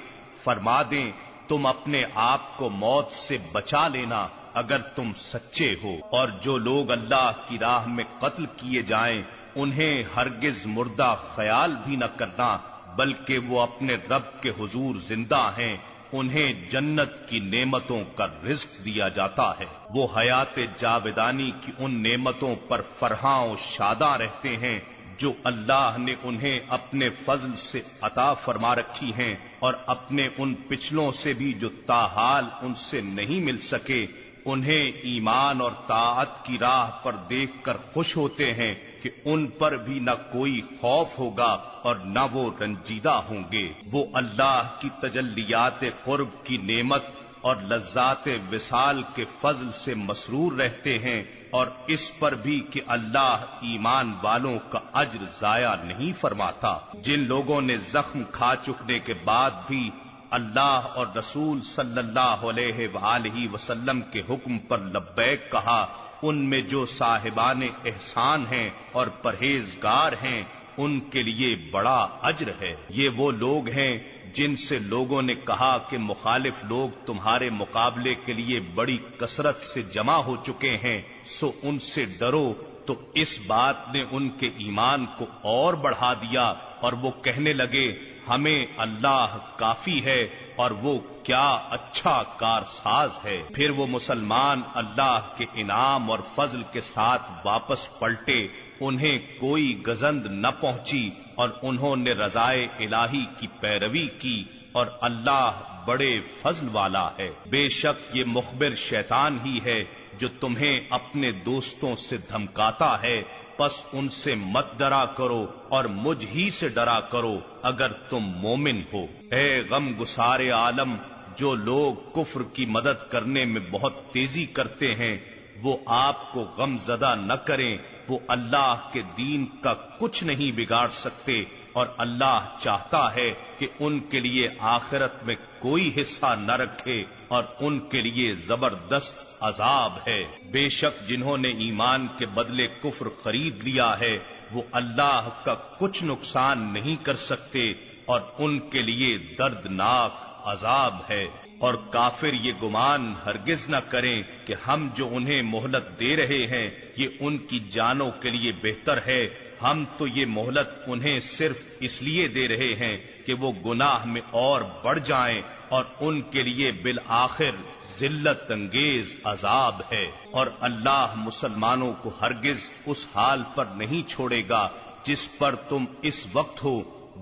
فرما دیں تم اپنے آپ کو موت سے بچا لینا اگر تم سچے ہو، اور جو لوگ اللہ کی راہ میں قتل کیے جائیں انہیں ہرگز مردہ خیال بھی نہ کرنا، بلکہ وہ اپنے رب کے حضور زندہ ہیں، انہیں جنت کی نعمتوں کا رزق دیا جاتا ہے، وہ حیات جاودانی کی ان نعمتوں پر فرحاں و شاداں رہتے ہیں جو اللہ نے انہیں اپنے فضل سے عطا فرما رکھی ہیں، اور اپنے ان پچھلوں سے بھی جو تاحال ان سے نہیں مل سکے انہیں ایمان اور طاعت کی راہ پر دیکھ کر خوش ہوتے ہیں کہ ان پر بھی نہ کوئی خوف ہوگا اور نہ وہ رنجیدہ ہوں گے۔ وہ اللہ کی تجلیات قرب کی نعمت اور لذات وصال کے فضل سے مسرور رہتے ہیں، اور اس پر بھی کہ اللہ ایمان والوں کا اجر ضائع نہیں فرماتا۔ جن لوگوں نے زخم کھا چکنے کے بعد بھی اللہ اور رسول صلی اللہ علیہ وآلہ وسلم کے حکم پر لبیک کہا، ان میں جو صاحبان احسان ہیں اور پرہیزگار ہیں ان کے لیے بڑا اجر ہے۔ یہ وہ لوگ ہیں جن سے لوگوں نے کہا کہ مخالف لوگ تمہارے مقابلے کے لیے بڑی کثرت سے جمع ہو چکے ہیں، سو ان سے ڈرو، تو اس بات نے ان کے ایمان کو اور بڑھا دیا، اور وہ کہنے لگے ہمیں اللہ کافی ہے اور وہ کیا اچھا کارساز ہے۔ پھر وہ مسلمان اللہ کے انعام اور فضل کے ساتھ واپس پلٹے، انہیں کوئی گزند نہ پہنچی اور انہوں نے رضائے الہی کی پیروی کی، اور اللہ بڑے فضل والا ہے۔ بے شک یہ مخبر شیطان ہی ہے جو تمہیں اپنے دوستوں سے دھمکاتا ہے، پس ان سے مت ڈرا کرو اور مجھ ہی سے ڈرا کرو اگر تم مومن ہو۔ اے غم گسار عالم، جو لوگ کفر کی مدد کرنے میں بہت تیزی کرتے ہیں وہ آپ کو غم زدہ نہ کریں، وہ اللہ کے دین کا کچھ نہیں بگاڑ سکتے، اور اللہ چاہتا ہے کہ ان کے لیے آخرت میں کوئی حصہ نہ رکھے اور ان کے لیے زبردست عذاب ہے۔ بے شک جنہوں نے ایمان کے بدلے کفر خرید لیا ہے وہ اللہ کا کچھ نقصان نہیں کر سکتے، اور ان کے لیے دردناک عذاب ہے۔ اور کافر یہ گمان ہرگز نہ کریں کہ ہم جو انہیں مہلت دے رہے ہیں یہ ان کی جانوں کے لیے بہتر ہے، ہم تو یہ مہلت انہیں صرف اس لیے دے رہے ہیں کہ وہ گناہ میں اور بڑھ جائیں، اور ان کے لیے بالآخر ذلت انگیز عذاب ہے۔ اور اللہ مسلمانوں کو ہرگز اس حال پر نہیں چھوڑے گا جس پر تم اس وقت ہو،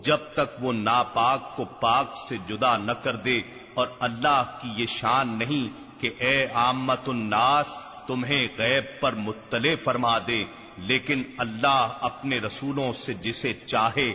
جب تک وہ ناپاک کو پاک سے جدا نہ کر دے، اور اللہ کی یہ شان نہیں کہ اے عامت الناس تمہیں غیب پر مطلع فرما دے، لیکن اللہ اپنے رسولوں سے جسے چاہے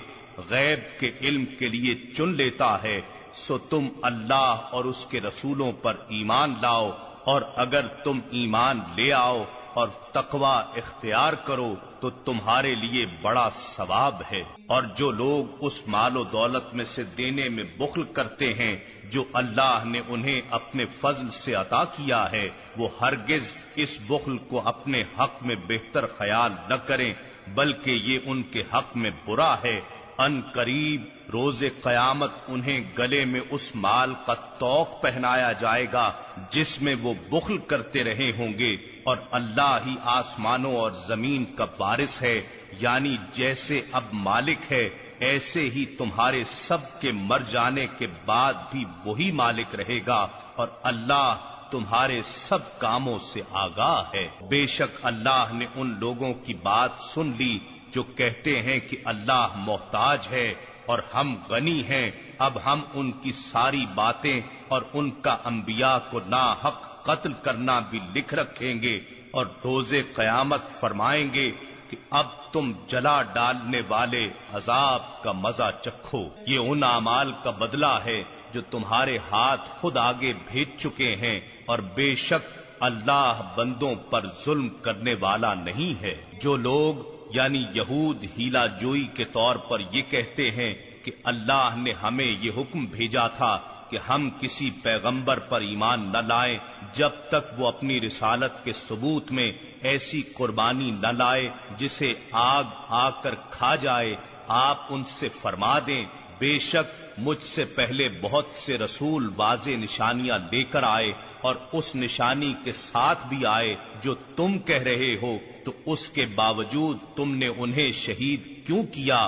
غیب کے علم کے لیے چن لیتا ہے۔ سو تم اللہ اور اس کے رسولوں پر ایمان لاؤ، اور اگر تم ایمان لے آؤ اور تقوی اختیار کرو تو تمہارے لیے بڑا ثواب ہے۔ اور جو لوگ اس مال و دولت میں سے دینے میں بخل کرتے ہیں جو اللہ نے انہیں اپنے فضل سے عطا کیا ہے، وہ ہرگز اس بخل کو اپنے حق میں بہتر خیال نہ کریں، بلکہ یہ ان کے حق میں برا ہے۔ ان قریب روز قیامت انہیں گلے میں اس مال کا طوق پہنایا جائے گا جس میں وہ بخل کرتے رہے ہوں گے، اور اللہ ہی آسمانوں اور زمین کا وارث ہے، یعنی جیسے اب مالک ہے ایسے ہی تمہارے سب کے مر جانے کے بعد بھی وہی مالک رہے گا، اور اللہ تمہارے سب کاموں سے آگاہ ہے۔ بے شک اللہ نے ان لوگوں کی بات سن لی جو کہتے ہیں کہ اللہ محتاج ہے اور ہم غنی ہیں، اب ہم ان کی ساری باتیں اور ان کا انبیاء کو ناحق قتل کرنا بھی لکھ رکھیں گے، اور روز قیامت فرمائیں گے کہ اب تم جلا ڈالنے والے عذاب کا مزہ چکھو۔ یہ ان اعمال کا بدلہ ہے جو تمہارے ہاتھ خود آگے بھیج چکے ہیں، اور بے شک اللہ بندوں پر ظلم کرنے والا نہیں ہے۔ جو لوگ یعنی یہود ہیلا جوئی کے طور پر یہ کہتے ہیں کہ اللہ نے ہمیں یہ حکم بھیجا تھا کہ ہم کسی پیغمبر پر ایمان نہ لائیں جب تک وہ اپنی رسالت کے ثبوت میں ایسی قربانی نہ لائے جسے آگ آ کر کھا جائے، آپ ان سے فرما دیں بے شک مجھ سے پہلے بہت سے رسول واضح نشانیاں لے کر آئے، اور اس نشانی کے ساتھ بھی آئے جو تم کہہ رہے ہو، تو اس کے باوجود تم نے انہیں شہید کیوں کیا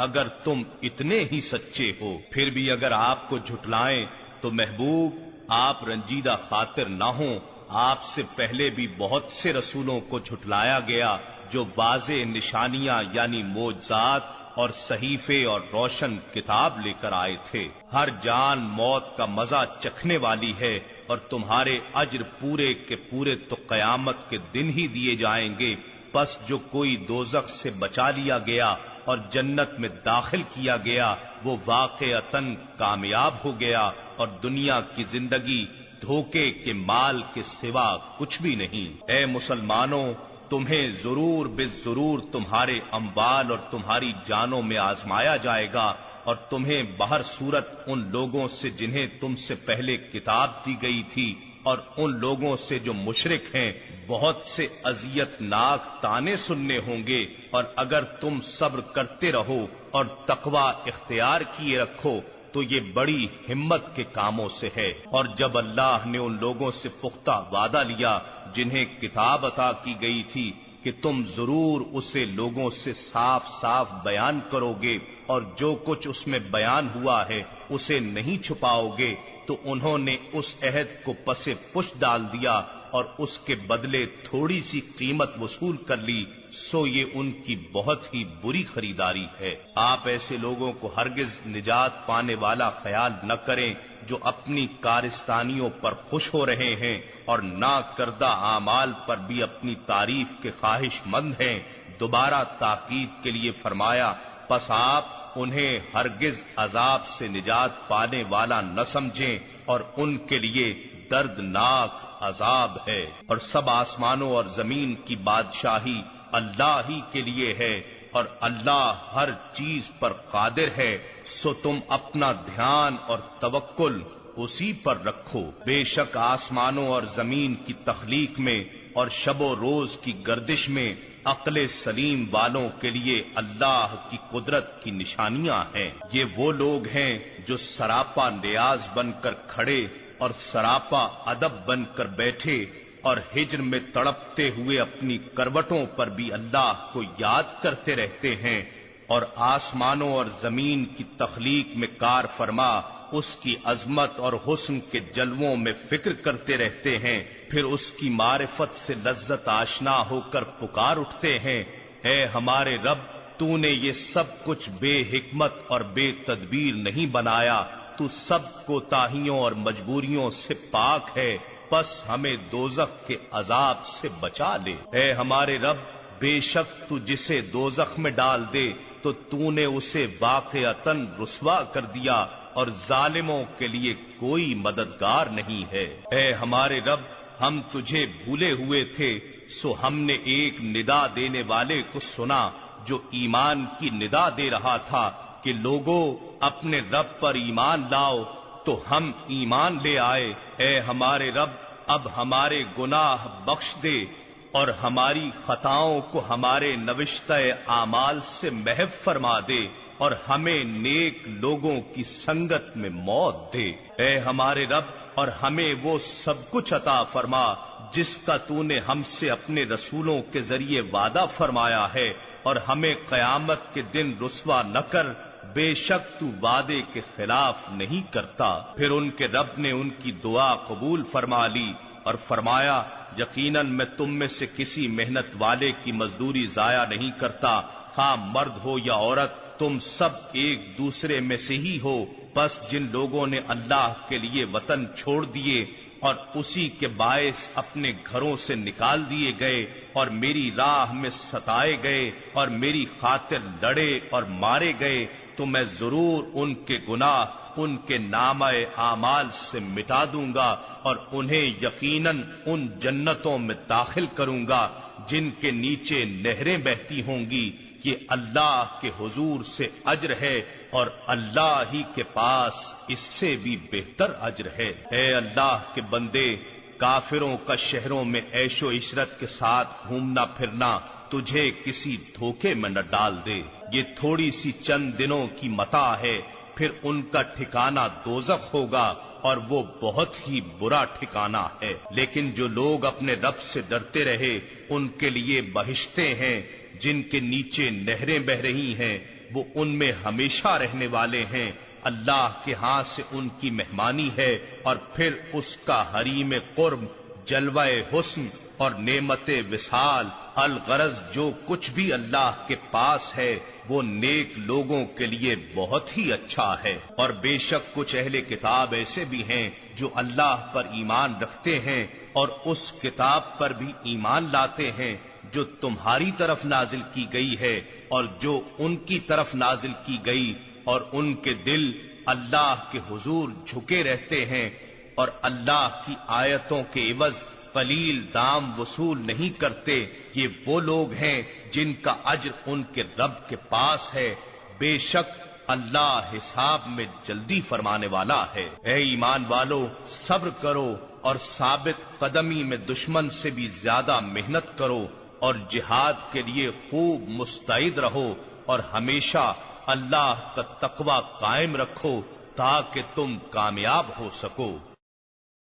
اگر تم اتنے ہی سچے ہو؟ پھر بھی اگر آپ کو جھٹلائیں تو محبوب آپ رنجیدہ خاطر نہ ہوں، آپ سے پہلے بھی بہت سے رسولوں کو جھٹلایا گیا جو واضح نشانیاں یعنی معجزات اور صحیفے اور روشن کتاب لے کر آئے تھے۔ ہر جان موت کا مزہ چکھنے والی ہے، اور تمہارے اجر پورے کے پورے تو قیامت کے دن ہی دیے جائیں گے۔ پس جو کوئی دوزخ سے بچا لیا گیا اور جنت میں داخل کیا گیا وہ واقعتاً کامیاب ہو گیا، اور دنیا کی زندگی دھوکے کے مال کے سوا کچھ بھی نہیں۔ اے مسلمانوں، تمہیں ضرور ضرور تمہارے اموال اور تمہاری جانوں میں آزمایا جائے گا، اور تمہیں بہر صورت ان لوگوں سے جنہیں تم سے پہلے کتاب دی گئی تھی اور ان لوگوں سے جو مشرک ہیں بہت سے اذیت ناک طعنے سننے ہوں گے، اور اگر تم صبر کرتے رہو اور تقوی اختیار کیے رکھو تو یہ بڑی ہمت کے کاموں سے ہے۔ اور جب اللہ نے ان لوگوں سے پختہ وعدہ لیا جنہیں کتاب عطا کی گئی تھی کہ تم ضرور اسے لوگوں سے صاف صاف بیان کرو گے اور جو کچھ اس میں بیان ہوا ہے اسے نہیں چھپاؤ گے، تو انہوں نے اس عہد کو پس پش ڈال دیا اور اس کے بدلے تھوڑی سی قیمت وصول کر لی، سو یہ ان کی بہت ہی بری خریداری ہے۔ آپ ایسے لوگوں کو ہرگز نجات پانے والا خیال نہ کریں جو اپنی کارستانیوں پر خوش ہو رہے ہیں اور نا کردہ اعمال پر بھی اپنی تعریف کے خواہش مند ہیں۔ دوبارہ تاکید کے لیے فرمایا، پس آپ انہیں ہرگز عذاب سے نجات پانے والا نہ سمجھیں، اور ان کے لیے دردناک عذاب ہے۔ اور سب آسمانوں اور زمین کی بادشاہی اللہ ہی کے لیے ہے، اور اللہ ہر چیز پر قادر ہے، سو تم اپنا دھیان اور توکل اسی پر رکھو۔ بے شک آسمانوں اور زمین کی تخلیق میں اور شب و روز کی گردش میں عقل سلیم والوں کے لیے اللہ کی قدرت کی نشانیاں ہیں۔ یہ وہ لوگ ہیں جو سراپا نیاز بن کر کھڑے اور سراپا ادب بن کر بیٹھے، اور ہجر میں تڑپتے ہوئے اپنی کروٹوں پر بھی اللہ کو یاد کرتے رہتے ہیں، اور آسمانوں اور زمین کی تخلیق میں کار فرما اس کی عظمت اور حسن کے جلووں میں فکر کرتے رہتے ہیں، پھر اس کی معرفت سے لذت آشنا ہو کر پکار اٹھتے ہیں، اے ہمارے رب، تو نے یہ سب کچھ بے حکمت اور بے تدبیر نہیں بنایا، تو سب کوتاہیوں اور مجبوریوں سے پاک ہے، پس ہمیں دوزخ کے عذاب سے بچا لے۔ اے ہمارے رب، بے شک تو جسے دوزخ میں ڈال دے تو نے اسے واقعتاً رسوا کر دیا، اور ظالموں کے لیے کوئی مددگار نہیں ہے۔ اے ہمارے رب، ہم تجھے بھولے ہوئے تھے، سو ہم نے ایک ندا دینے والے کو سنا جو ایمان کی ندا دے رہا تھا کہ لوگوں اپنے رب پر ایمان لاؤ، تو ہم ایمان لے آئے۔ اے ہمارے رب، اب ہمارے گناہ بخش دے اور ہماری خطاؤں کو ہمارے نوشتہ اعمال سے محو فرما دے، اور ہمیں نیک لوگوں کی سنگت میں موت دے۔ اے ہمارے رب، اور ہمیں وہ سب کچھ عطا فرما جس کا تو نے ہم سے اپنے رسولوں کے ذریعے وعدہ فرمایا ہے، اور ہمیں قیامت کے دن رسوا نہ کر، بے شک تو وعدے کے خلاف نہیں کرتا۔ پھر ان کے رب نے ان کی دعا قبول فرما لی اور فرمایا، یقیناً میں تم میں سے کسی محنت والے کی مزدوری ضائع نہیں کرتا، خواہ مرد ہو یا عورت، تم سب ایک دوسرے میں سے ہی ہو۔ بس جن لوگوں نے اللہ کے لیے وطن چھوڑ دیے اور اسی کے باعث اپنے گھروں سے نکال دیے گئے اور میری راہ میں ستائے گئے اور میری خاطر لڑے اور مارے گئے، تو میں ضرور ان کے گناہ ان کے نامہ اعمال سے مٹا دوں گا، اور انہیں یقیناً ان جنتوں میں داخل کروں گا جن کے نیچے نہریں بہتی ہوں گی۔ یہ اللہ کے حضور سے اجر ہے اور اللہ ہی کے پاس اس سے بھی بہتر اجر ہے۔ اے اللہ کے بندے، کافروں کا شہروں میں عیش و عشرت کے ساتھ گھومنا پھرنا تجھے کسی دھوکے میں نہ ڈال دے۔ یہ تھوڑی سی چند دنوں کی متاع ہے، پھر ان کا ٹھکانہ دوزخ ہوگا اور وہ بہت ہی برا ٹھکانہ ہے۔ لیکن جو لوگ اپنے رب سے ڈرتے رہے ان کے لیے بہشتیں ہیں جن کے نیچے نہریں بہ رہی ہیں، وہ ان میں ہمیشہ رہنے والے ہیں۔ اللہ کے ہاں سے ان کی مہمانی ہے، اور پھر اس کا حریم قرب، جلوہ حسن اور نعمت وصال الغرض جو کچھ بھی اللہ کے پاس ہے وہ نیک لوگوں کے لیے بہت ہی اچھا ہے۔ اور بے شک کچھ اہل کتاب ایسے بھی ہیں جو اللہ پر ایمان رکھتے ہیں اور اس کتاب پر بھی ایمان لاتے ہیں جو تمہاری طرف نازل کی گئی ہے اور جو ان کی طرف نازل کی گئی، اور ان کے دل اللہ کے حضور جھکے رہتے ہیں اور اللہ کی آیتوں کے عوض قلیل دام وصول نہیں کرتے۔ یہ وہ لوگ ہیں جن کا اجر ان کے رب کے پاس ہے، بے شک اللہ حساب میں جلدی فرمانے والا ہے۔ اے ایمان والو، صبر کرو اور ثابت قدمی میں دشمن سے بھی زیادہ محنت کرو اور جہاد کے لیے خوب مستعد رہو اور ہمیشہ اللہ کا تقوی قائم رکھو تاکہ تم کامیاب ہو سکو۔